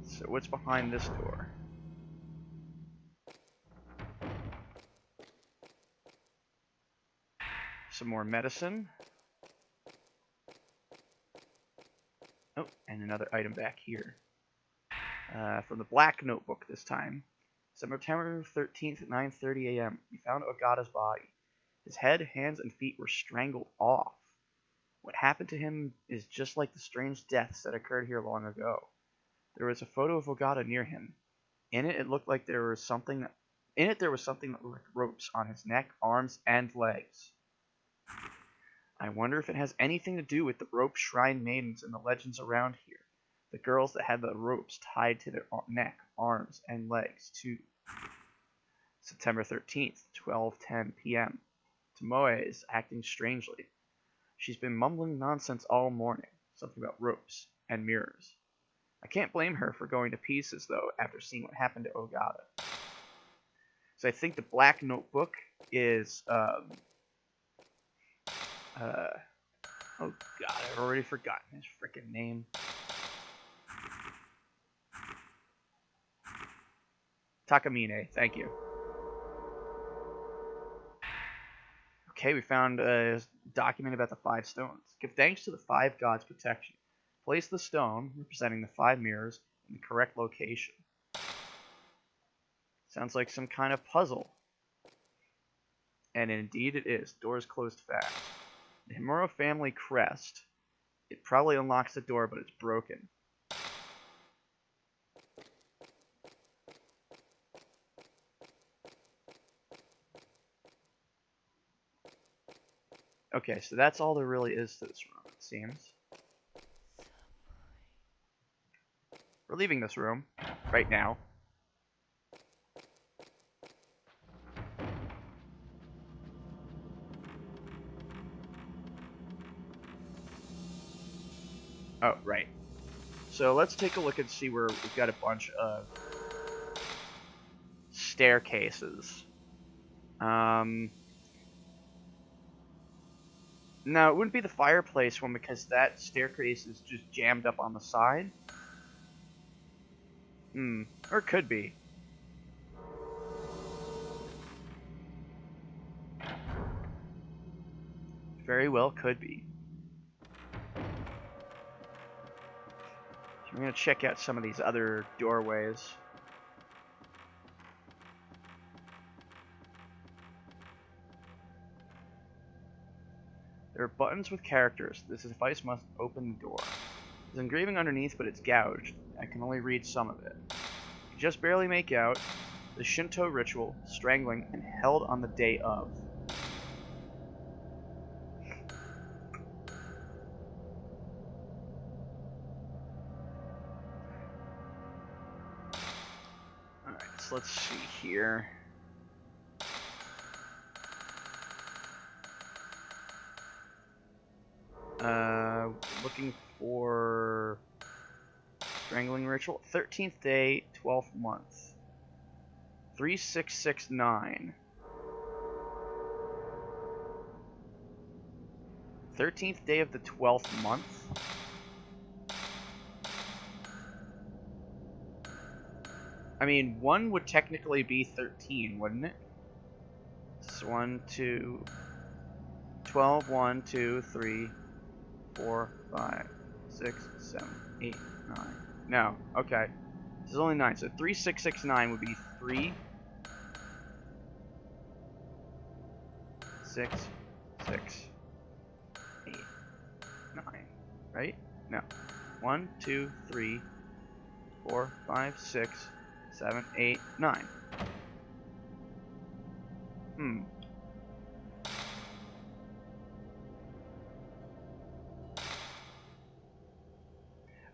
So what's behind this door? Some more medicine. Oh, and another item back here. From the black notebook this time. September 13th at 9:30 a.m. We found Ogata's body. His head, hands, and feet were strangled off. What happened to him is just like the strange deaths that occurred here long ago. There was a photo of Ogata near him. In it looked like there was something that looked like ropes on his neck, arms, and legs. I wonder if it has anything to do with the rope shrine maidens and the legends around here. The girls that had the ropes tied to their neck, arms, and legs, too. September 13th, 12:10 p.m. Tomoe is acting strangely. She's been mumbling nonsense all morning, something about ropes and mirrors. I can't blame her for going to pieces, though, after seeing what happened to Ogata. So I think the black notebook is, oh god, I've already forgotten his frickin' name. Takamine, thank you. Okay, we found a document about the 5 stones. Give thanks to the 5 gods' protection. Place the stone, representing the 5 mirrors, in the correct location. Sounds like some kind of puzzle. And indeed it is. Doors closed fast. The Himuro family crest. It probably unlocks the door, but it's broken. Okay, so that's all there really is to this room, it seems. We're leaving this room right now. Oh, right. So let's take a look and see where we've got a bunch of staircases. No, it wouldn't be the fireplace one because that staircase is just jammed up on the side. Or it could be. Very well could be. So I'm going to check out some of these other doorways. There are buttons with characters. This device must open the door. There's engraving underneath, but it's gouged. I can only read some of it. I can just barely make out the Shinto ritual, strangling, and held on the day of. Alright, so let's see here. Looking for strangling ritual. 13th day, 12th month. 3669. 13th day of the 12th month. I mean, 1 would technically be 13, wouldn't it? It's 1, 2, 12, 1, 2, 3, 4, 5, 6, 7, 8, 9. No, okay. This is only 9, so 3669 would be 3, 6, 6, 8, 9. Right? No. 1, 2, 3, 4, 5, 6, 7, 8, 9.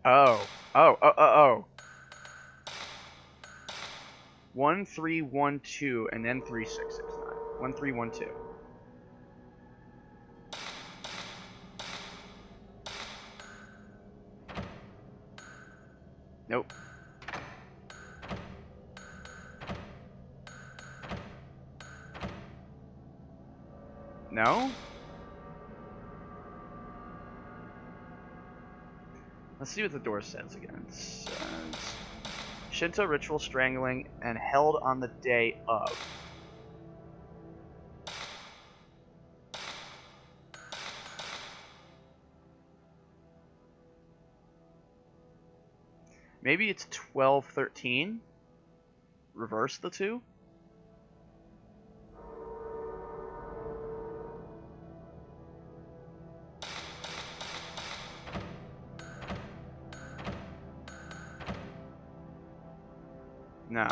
Oh. 1312 and then 3669. 1312. Nope. No? Let's see what the door says again. It says Shinto ritual, strangling, and held on the day of. Maybe it's 1213? Reverse the two? No.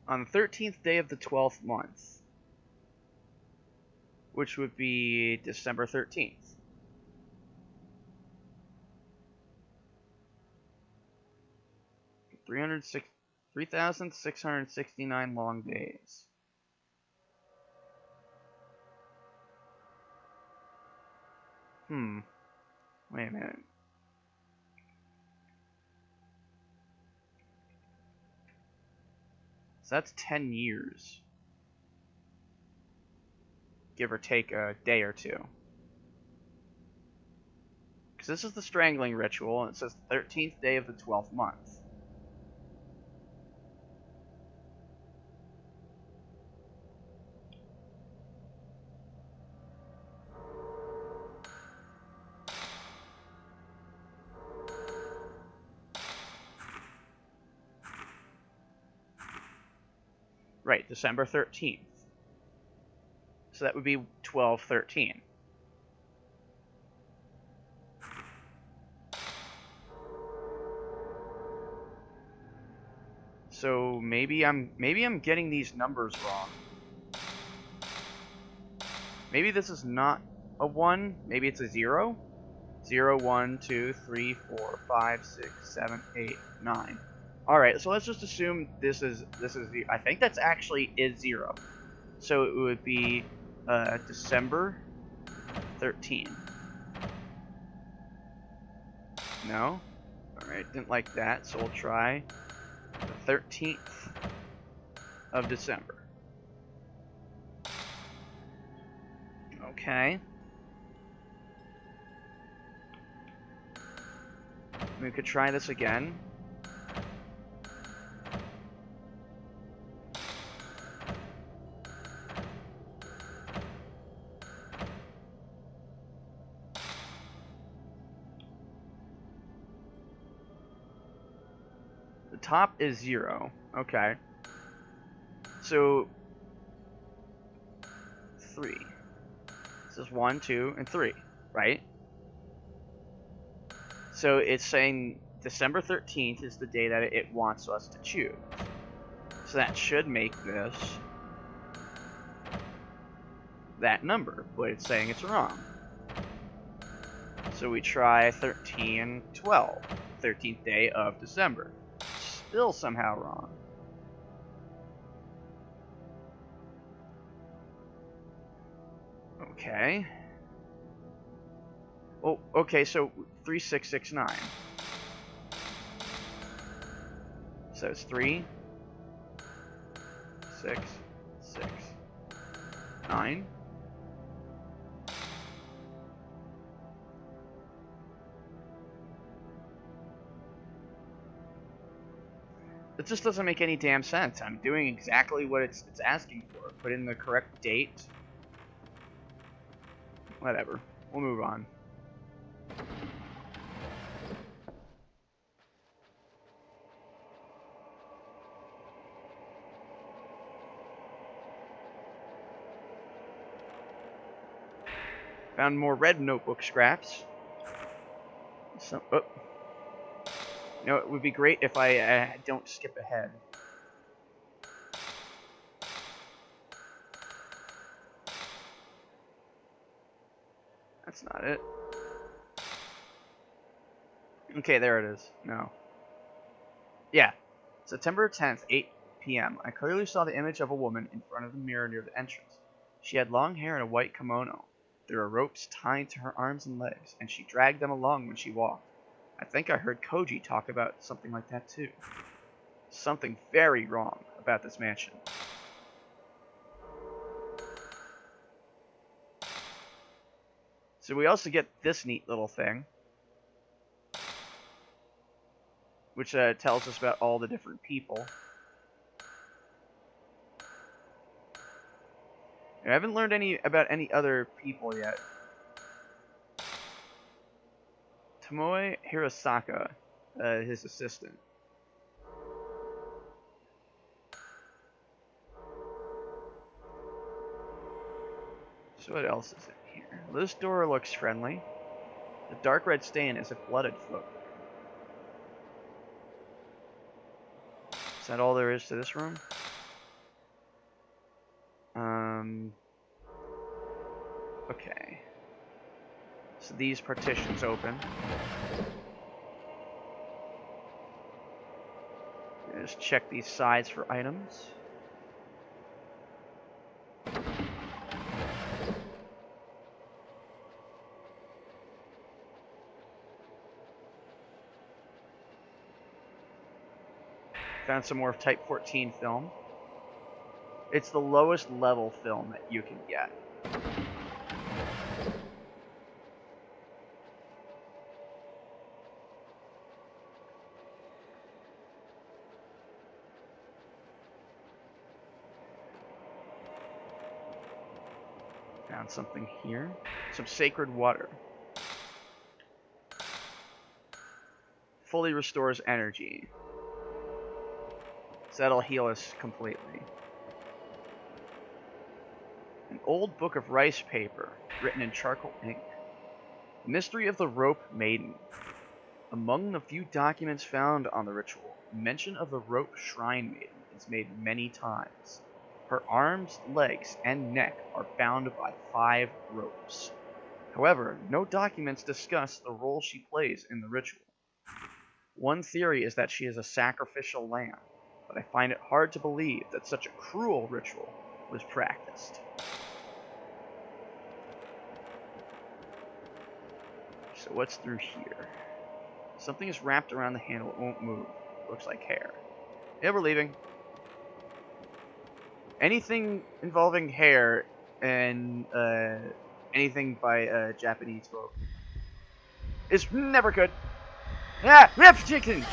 On the 13th day of the 12th month, which would be December 13th. $3,669 long days. Wait a minute. So that's 10 years. Give or take a day or two. Because this is the strangling ritual, and it says 13th day of the 12th month. Right, December 13th. So that would be 12/13. So maybe I'm getting these numbers wrong. Maybe this is not a 1. Maybe it's a 0. 0, 1, 2, 3, 4, 5, 6, 7, 8, 9. Alright, so let's just assume this is the, I think that's actually is 0. So it would be December 13. No? Alright, didn't like that, so we'll try the 13th of December. Okay. We could try this again. The top is 0. Okay. So 3. This is 1, 2, and 3, right? So it's saying December 13th is the day that it wants us to choose. So that should make this that number, but it's saying it's wrong. So we try 13, 12, 13th day of December. Still somehow wrong. Okay. Oh, okay, so 3669. So it's 3, 6, 6, 9. It just doesn't make any damn sense. I'm doing exactly what it's asking for. Put in the correct date. Whatever. We'll move on. Found more red notebook scraps. So, oh. You know, it would be great if I don't skip ahead. That's not it. Okay, there it is. No. Yeah. September 10th, 8 p.m. I clearly saw the image of a woman in front of the mirror near the entrance. She had long hair and a white kimono. There were ropes tied to her arms and legs, and she dragged them along when she walked. I think I heard Koji talk about something like that too. Something very wrong about this mansion. So we also get this neat little thing, which tells us about all the different people. I haven't learned about any other people yet. Tomoe Hirosaka, his assistant. So what else is in here? This door looks friendly. The dark red stain is a blooded foot. Is that all there is to this room? Okay. So these partitions open. Just check these sides for items. Found some more Type 14 film. It's the lowest level film that you can get. Found something here. Some sacred water. Fully restores energy. So that'll heal us completely. An old book of rice paper, written in charcoal ink. Mystery of the Rope Maiden. Among the few documents found on the ritual, mention of the rope shrine maiden is made many times. Her arms, legs, and neck are bound by 5 ropes. However, no documents discuss the role she plays in the ritual. One theory is that she is a sacrificial lamb, but I find it hard to believe that such a cruel ritual was practiced. So what's through here? Something is wrapped around the handle, it won't move. Looks like hair. Yeah, we're leaving. Anything involving hair and anything by Japanese folk is never good. Ah, rip chicken.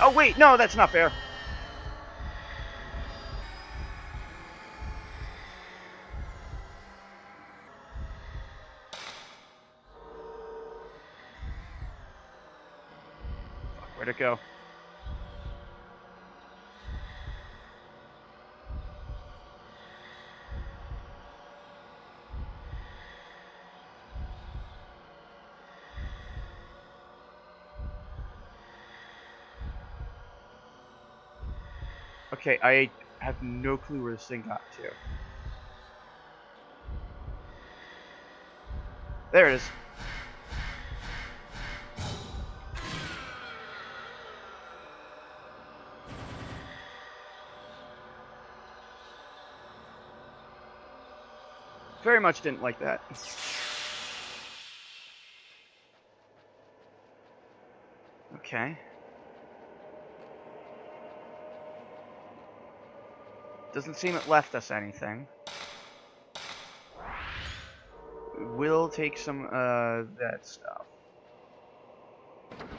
Oh wait, no, that's not fair. Where'd it go? Okay, I have no clue where this thing got to. There it is. Very much didn't like that. Okay. Doesn't seem it left us anything. We'll take some that stuff.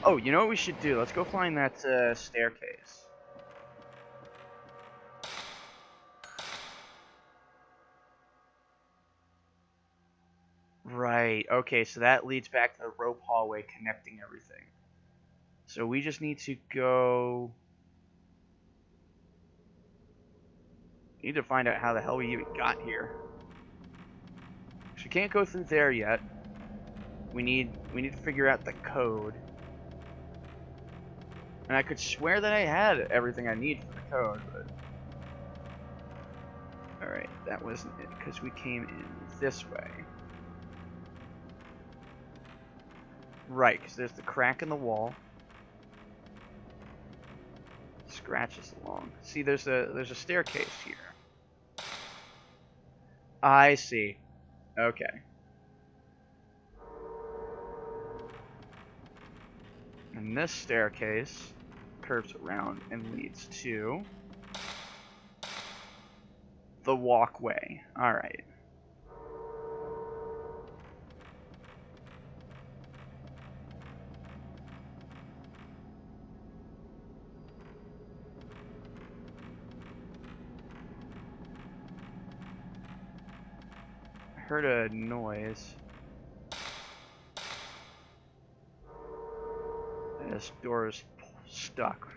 Oh, you know what we should do? Let's go find that staircase. Right, okay, so that leads back to the rope hallway connecting everything. So we just need to go... Need to find out how the hell we even got here. So we can't go through there yet. We need to figure out the code. And I could swear that I had everything I need for the code, but... Alright, that wasn't it, because we came in this way. Right, because there's the crack in the wall. Scratches along. See, there's a staircase here. I see. Okay. And this staircase curves around and leads to the walkway. Alright. I heard a noise. This door is stuck.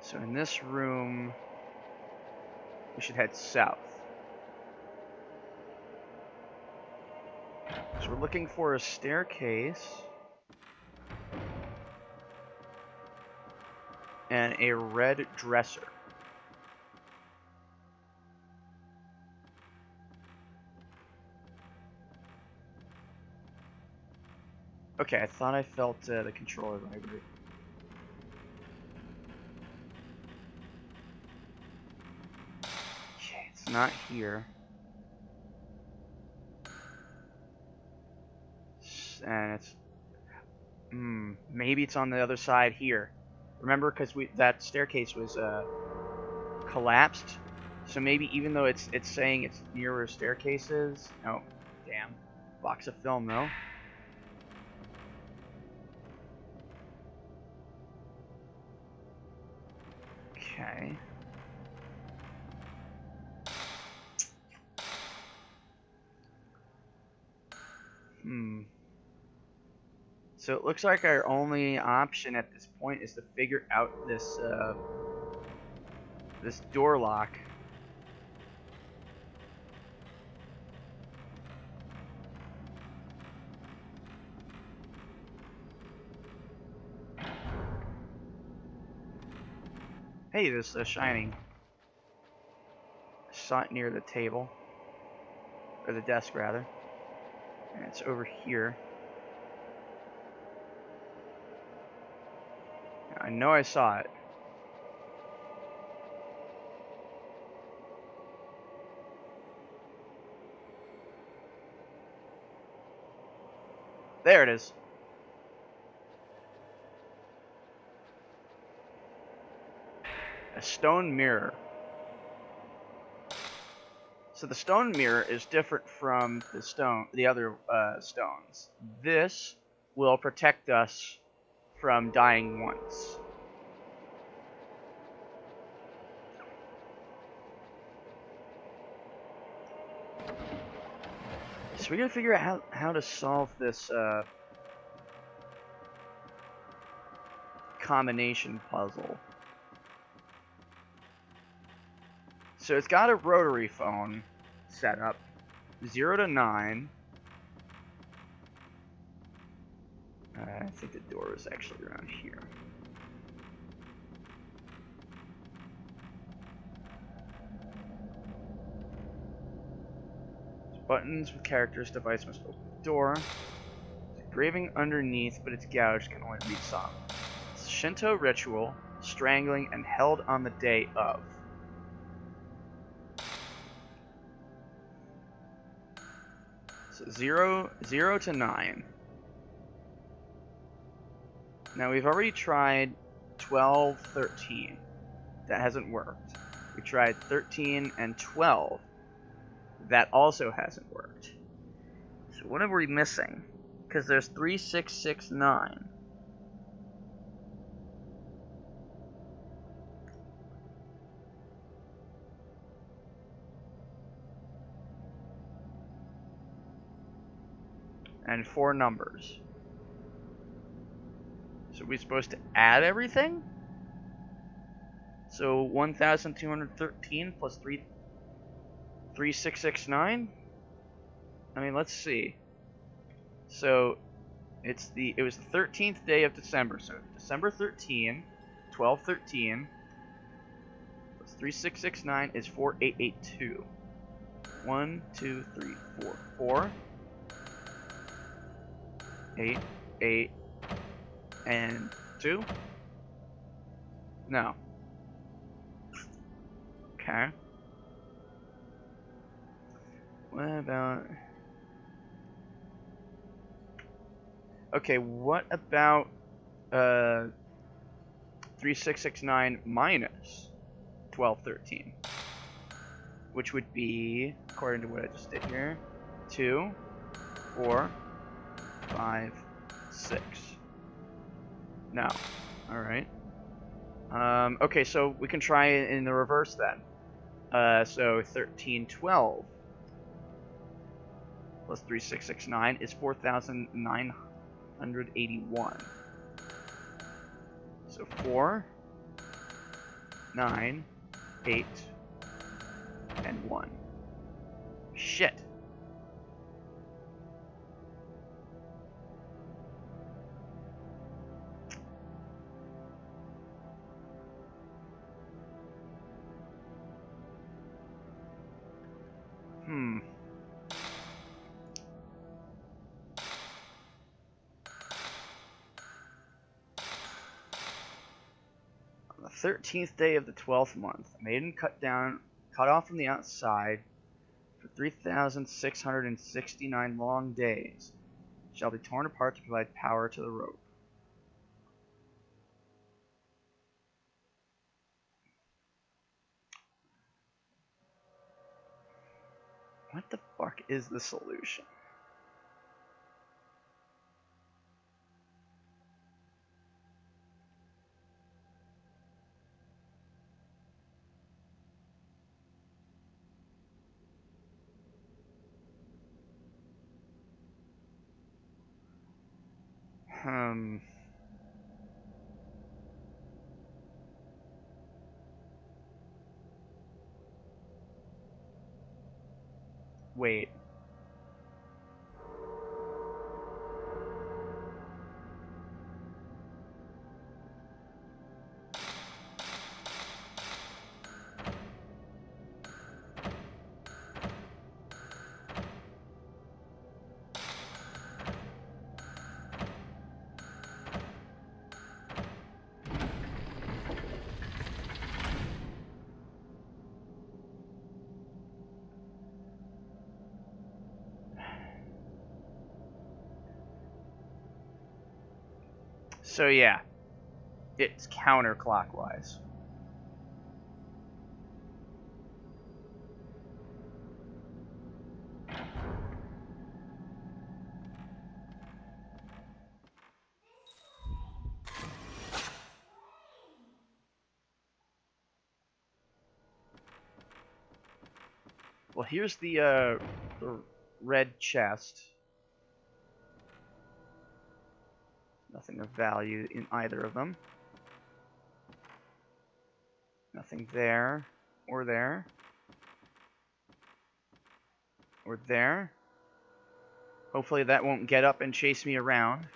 So in this room, we should head south. So we're looking for a staircase and a red dresser. Okay, I thought I felt the controller vibrate. Okay, it's not here. And it's... maybe it's on the other side here. Remember, because that staircase was collapsed, so maybe even though it's saying it's nearer staircases. Oh, damn! Box of film though. Okay. So it looks like our only option at this point is to figure out this this door lock. Hey, there's a shining. Saw it near the table. Or the desk, rather. And it's over here. I know I saw it. There it is. A stone mirror. So the stone mirror is different from the other stones. This will protect us from dying once. So we gotta figure out how to solve this combination puzzle. So it's got a rotary phone set up, 0 to 9. I think the door is actually around here. Buttons with characters, device must open the door. There's engraving underneath, but it's gouged, can only read some. It's a Shinto ritual, strangling and held on the day of. So 0 to 9. Now we've already tried 12, 13. That hasn't worked. We tried 13 and 12. That also hasn't worked. So what are we missing? Because there's 3, 6, 6, 9. And 4 numbers. So we're supposed to add everything? So 1,213 plus 3669? I mean, let's see. So it was the 13th day of December. So December 13, 1213 plus 3669 is 4882. 1, 2, 3, 4. 4, 8, 8, and 2? No. Okay. What about... Okay, what about 3669 minus 1213? Which would be, according to what I just did here, 2, 4, 5, 6. No. Alright. Okay, so we can try it in the reverse then. So 1312 plus 3669 is 4,981. So 4, 9, 8, and 1. Shit. On the 13th day of the 12th month, a maiden cut off from the outside for 3,669 long days shall be torn apart to provide power to the rope. What the fuck is the solution? Wait. So yeah, it's counterclockwise. Well, here's the red chest. Nothing of value in either of them. Nothing there, or there, or there. Hopefully that won't get up and chase me around.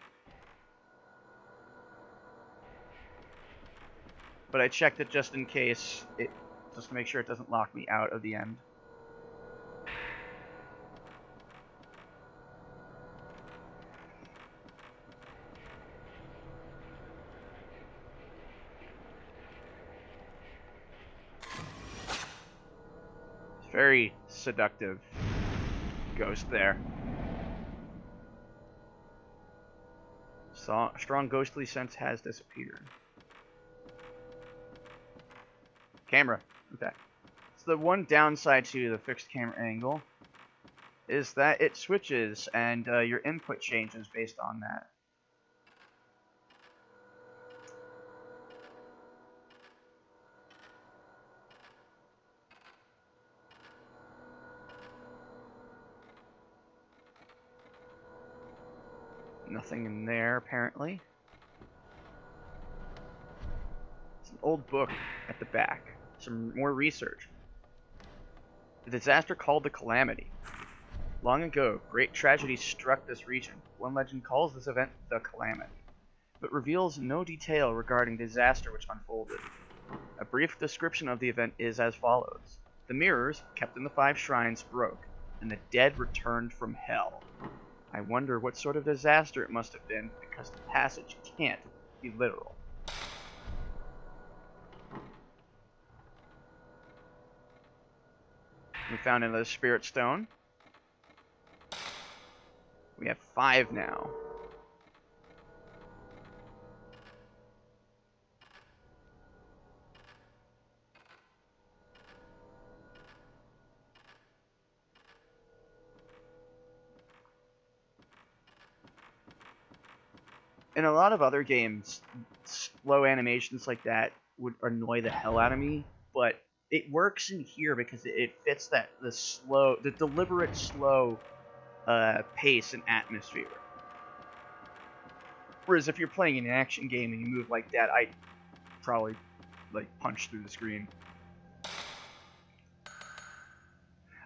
But I checked it just in case, just to make sure it doesn't lock me out of the end. Very seductive ghost there. Strong ghostly sense has disappeared. Camera. Okay. So the one downside to the fixed camera angle is that it switches and your input changes based on that. Nothing in there, apparently. It's an old book at the back. Some more research. The disaster called the Calamity. Long ago, great tragedy struck this region. One legend calls this event the Calamity, but reveals no detail regarding the disaster which unfolded. A brief description of the event is as follows. The mirrors, kept in the 5 shrines, broke, and the dead returned from hell. I wonder what sort of disaster it must have been, because the passage can't be literal. We found another spirit stone. We have 5 now. In a lot of other games, slow animations like that would annoy the hell out of me, but it works in here because it fits the deliberate slow pace and atmosphere. Whereas if you're playing an action game and you move like that, I'd probably punch through the screen.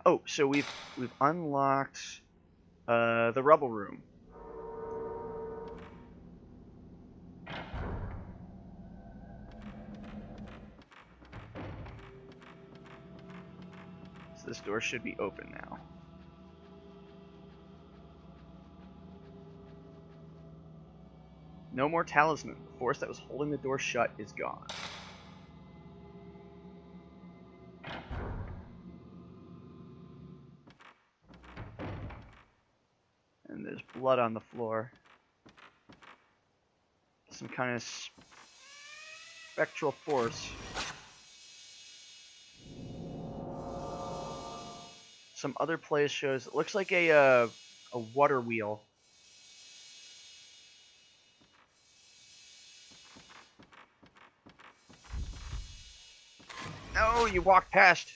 Oh, so we've unlocked the rubble room. So this door should be open now. No more talisman. The force that was holding the door shut is gone. And there's blood on the floor. Some kind of spectral force. Some other place shows it looks like a water wheel. No, you walked past.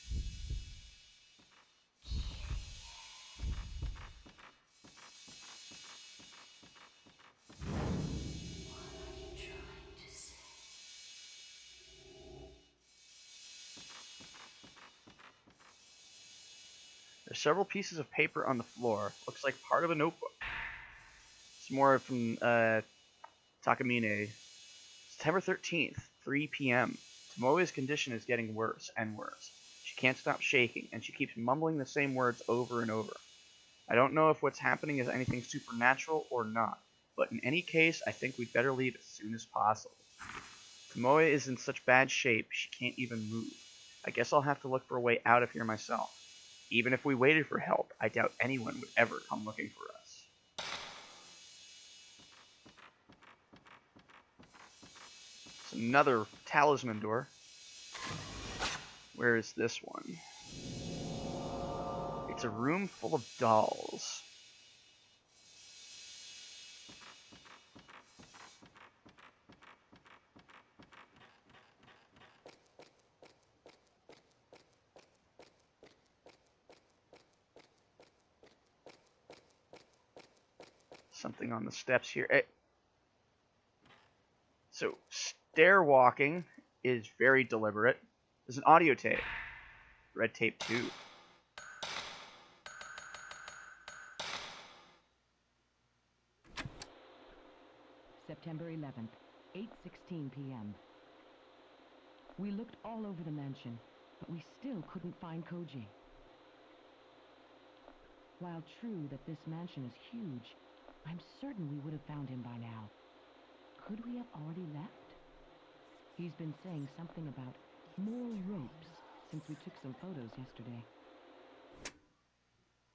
There's several pieces of paper on the floor. Looks like part of a notebook. It's more from Takamine. September 13th, 3 p.m. Tomoe's condition is getting worse and worse. She can't stop shaking, and she keeps mumbling the same words over and over. I don't know if what's happening is anything supernatural or not, but in any case, I think we'd better leave as soon as possible. Tomoe is in such bad shape, she can't even move. I guess I'll have to look for a way out of here myself. Even if we waited for help, I doubt anyone would ever come looking for us. It's another talisman door. Where is this one? It's a room full of dolls. Something on the steps here. So, stair walking is very deliberate. There's an audio tape. Red tape 2. September 11th, 8:16 p.m. We looked all over the mansion, but we still couldn't find Koji. While true that this mansion is huge, I'm certain we would have found him by now. Could we have already left? He's been saying something about more ropes since we took some photos yesterday.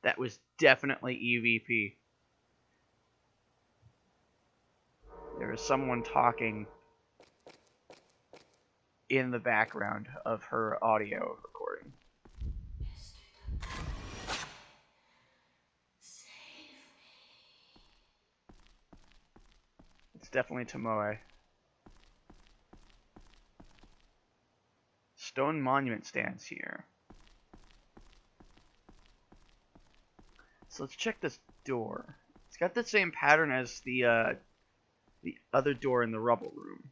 That was definitely EVP. There is someone talking in the background of her audio recording. It's definitely Tomoe. Stone monument stands here. So let's check this door. It's got the same pattern as the other door in the rubble room.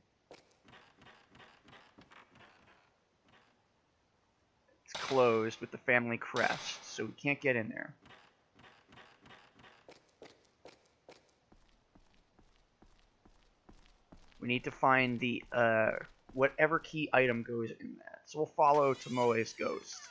It's closed with the family crest, so we can't get in there. We need to find the whatever key item goes in that. So we'll follow Tomoe's ghost.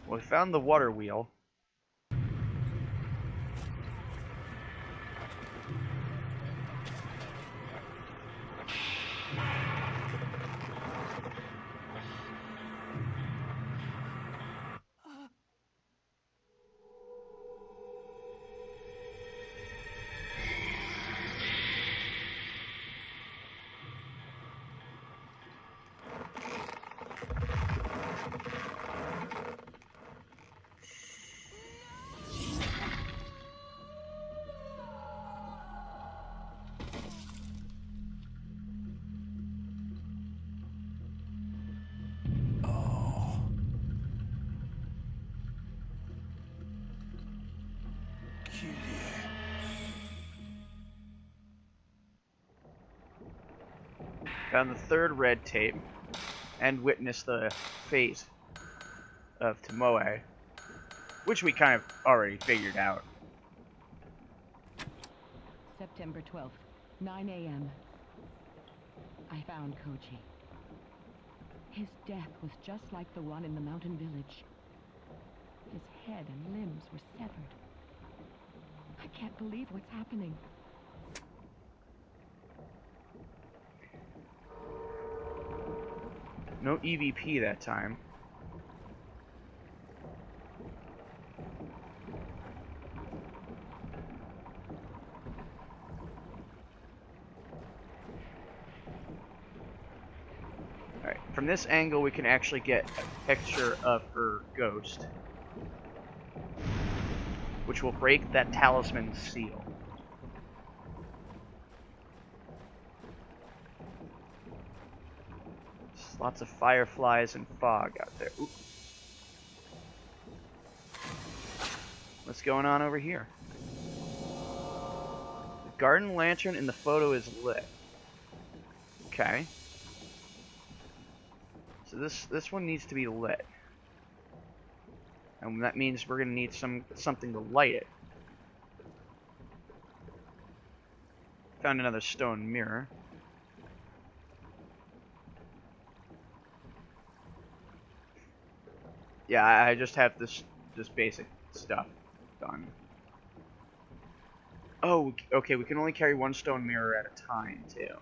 Well, we found the water wheel. Found the third red tape, and witnessed the fate of Tomoe, which we kind of already figured out. September 12th, 9 a.m. I found Koji. His death was just like the one in the mountain village. His head and limbs were severed. I can't believe what's happening. No EVP that time. Alright, from this angle we can actually get a picture of her ghost, which will break that talisman seal. There's lots of fireflies and fog out there. Ooh. What's going on over here? The garden lantern in the photo is lit. Okay. So this one needs to be lit. And that means we're gonna need something to light it. Found another stone mirror. Yeah, I just have this basic stuff done. Oh, okay, we can only carry one stone mirror at a time, too.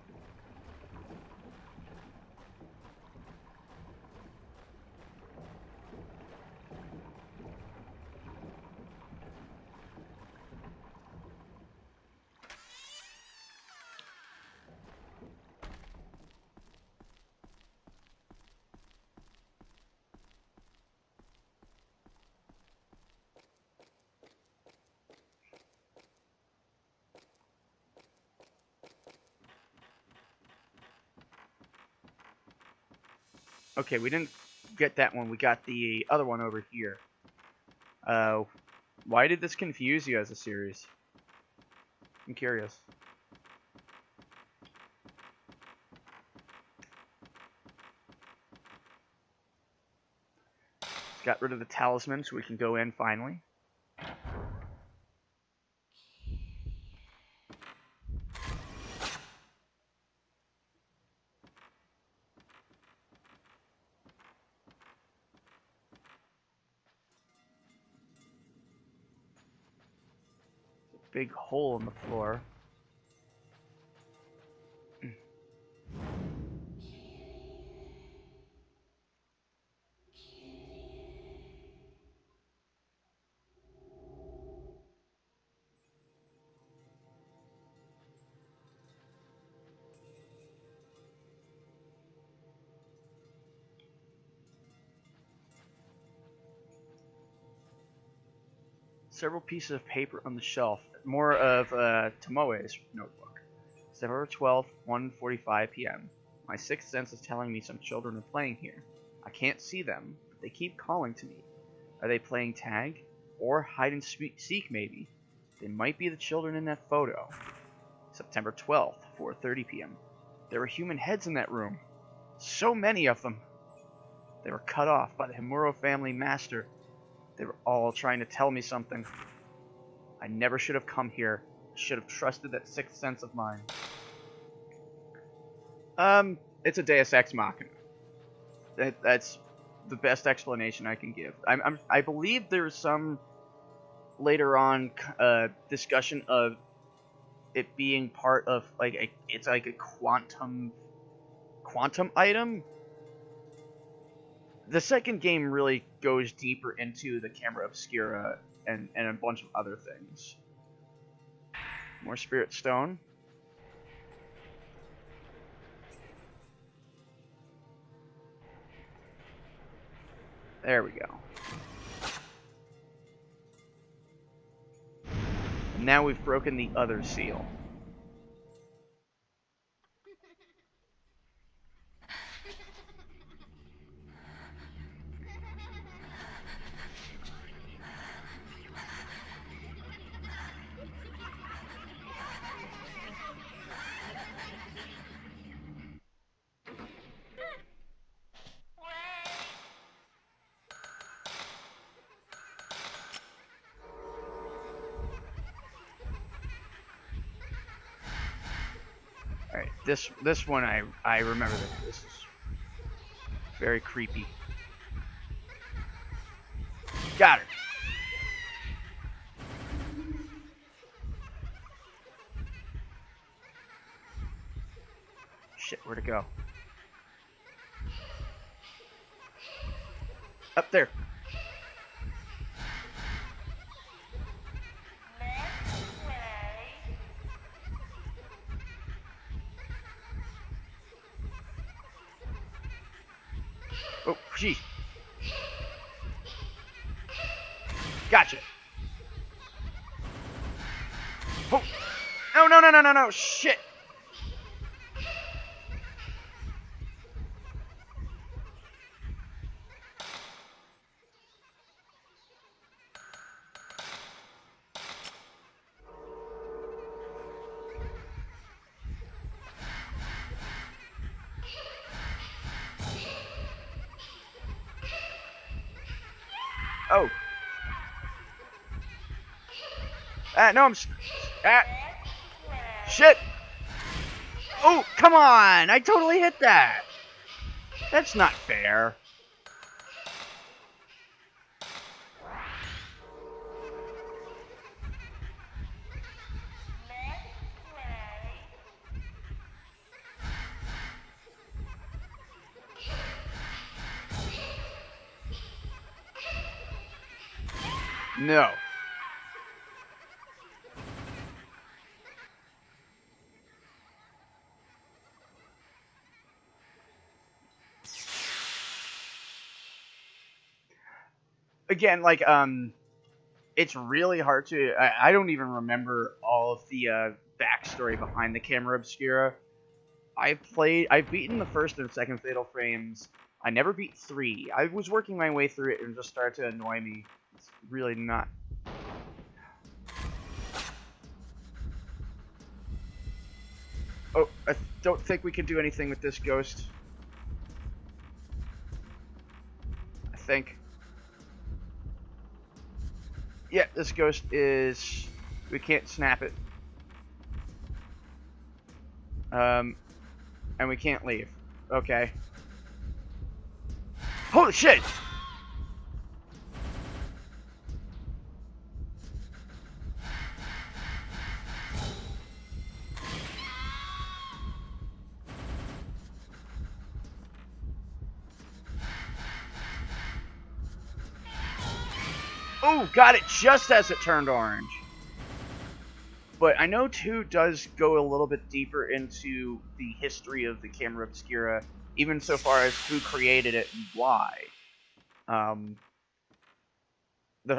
Okay, we didn't get that one. We got the other one over here. Why did this confuse you as a series? I'm curious. Got rid of the talisman so we can go in finally. Big hole in the floor. Several pieces of paper on the shelf. More of Tomoe's notebook. September 12th, 1:45 p.m. My sixth sense is telling me some children are playing here. I can't see them, but they keep calling to me. Are they playing tag? Or hide and seek, maybe? They might be the children in that photo. September 12th, 4:30 p.m. There were human heads in that room. So many of them. They were cut off by the Himuro family master. They were all trying to tell me something. I never should have come here. I should have trusted that sixth sense of mine. It's a Deus Ex Machina. That's the best explanation I can give. I believe there's some later on discussion of it being part of it's like a quantum item. The second game really goes deeper into the camera obscura and a bunch of other things. More spirit stone. There we go. And now we've broken the other seal. Alright, this one I remember that this is very creepy. Got her. Shit, where'd it go? Up there. Oh, gee. Gotcha. Oh. No, no, no, no, no, no. Shit. Oh. No, I'm... Shit. Oh, come on. I totally hit that. That's not fair. No. Again, like, it's really hard to... I don't even remember all of the backstory behind the Camera Obscura. I've beaten the first and second Fatal Frames. I never beat 3. I was working my way through it and it just started to annoy me. It's really not... Oh, I don't think we can do anything with this ghost. I think. Yeah, this ghost is... We can't snap it. And we can't leave. Okay. Holy shit! Oh, got it just as it turned orange. But I know 2 does go a little bit deeper into the history of the Camera Obscura, even so far as who created it and why.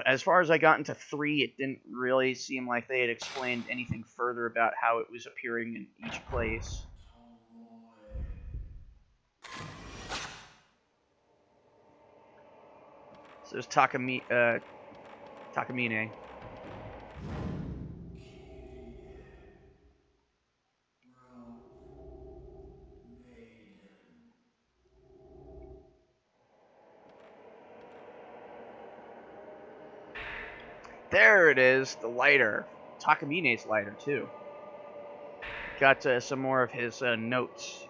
As far as I got into 3, it didn't really seem like they had explained anything further about how it was appearing in each place. So there's Takamine. There it is, the lighter. Takamine's lighter, too. Got some more of his notes.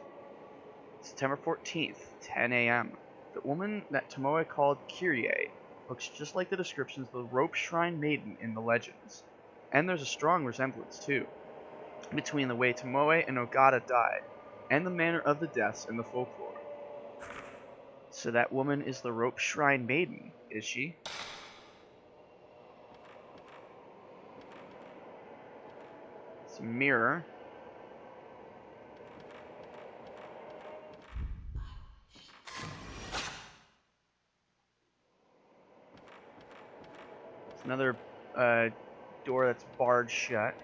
September 14th, 10 a.m. The woman that Tomoe called Kyrie looks just like the descriptions of the Rope Shrine Maiden in the legends. And there's a strong resemblance, too, between the way Tomoe and Ogata died, and the manner of the deaths in the folklore. So that woman is the Rope Shrine Maiden, is she? It's a mirror. It's another door that's barred shut.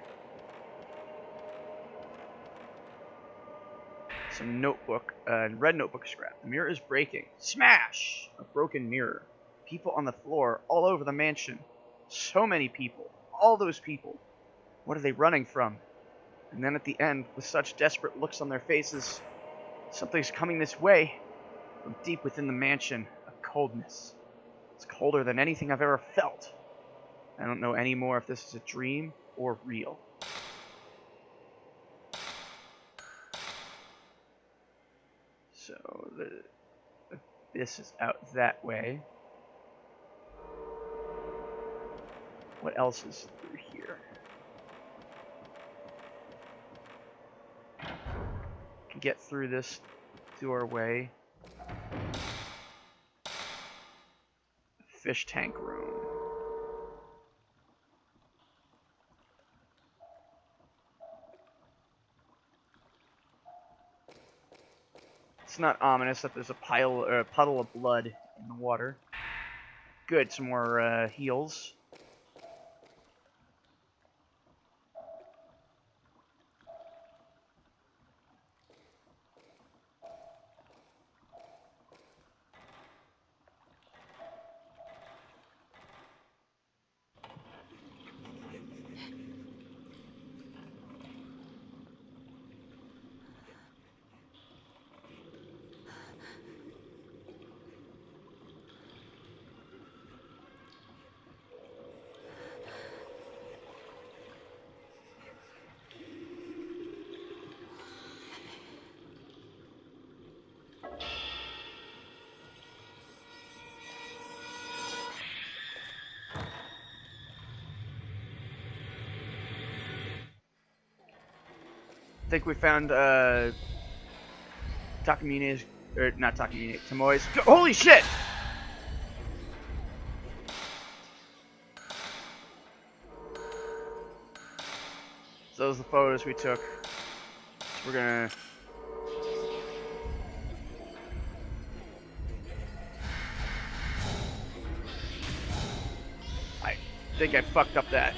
Some notebook, red notebook scrap. The mirror is breaking. Smash! A broken mirror. People on the floor, all over the mansion. So many people. All those people. What are they running from? And then at the end, with such desperate looks on their faces, something's coming this way. From deep within the mansion, a coldness. It's colder than anything I've ever felt. I don't know anymore if this is a dream or real. So this is out that way. What else is through here? Can get through this doorway. Fish tank room. It's not ominous that there's a puddle of blood in the water. Good, some more heals. I think we found Takamine's, or not Takamine, Tomoe's. Holy shit! So those are the photos we took. We're gonna. I think I fucked up that.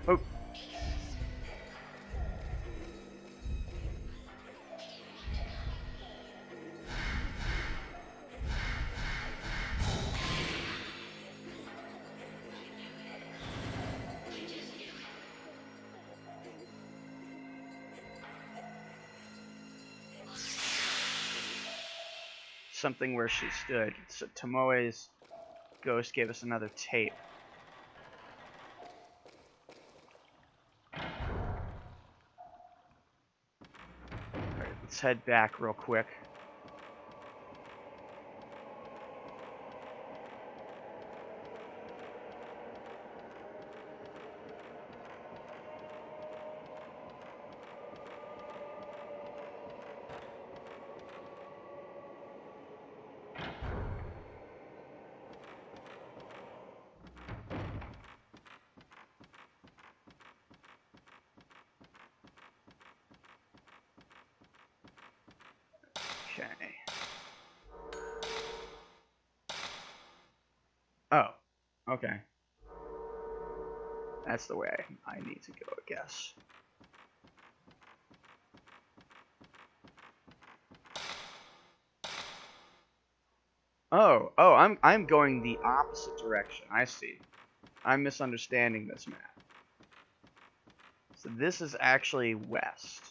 Oh. Something where she stood. So Tomoe's ghost gave us another tape. Alright, let's head back real quick. Okay. Oh, okay. That's the way I need to go, I guess. Oh, I'm going the opposite direction. I see. I'm misunderstanding this map. So this is actually west.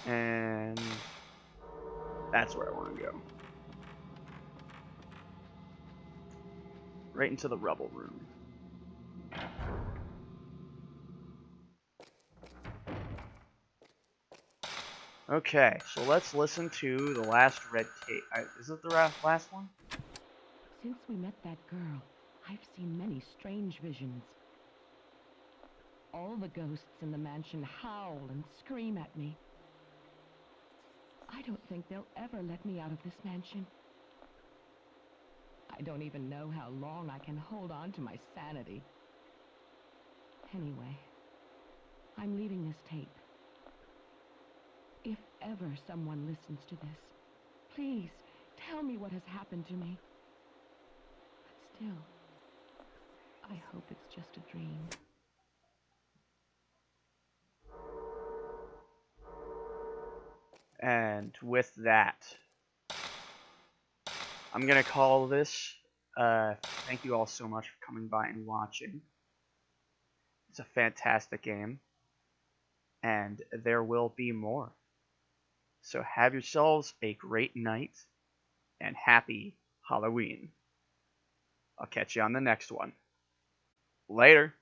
And that's where I want to go. Right into the rubble room. Okay, so let's listen to the last red tape. Is it the last one? Since we met that girl, I've seen many strange visions. All the ghosts in the mansion howl and scream at me. I don't think they'll ever let me out of this mansion. I don't even know how long I can hold on to my sanity. Anyway, I'm leaving this tape. If ever someone listens to this, please tell me what has happened to me. But still, I hope it's just a dream. And with that, I'm going to call this. Thank you all so much for coming by and watching. It's a fantastic game. And there will be more. So have yourselves a great night and happy Halloween. I'll catch you on the next one. Later.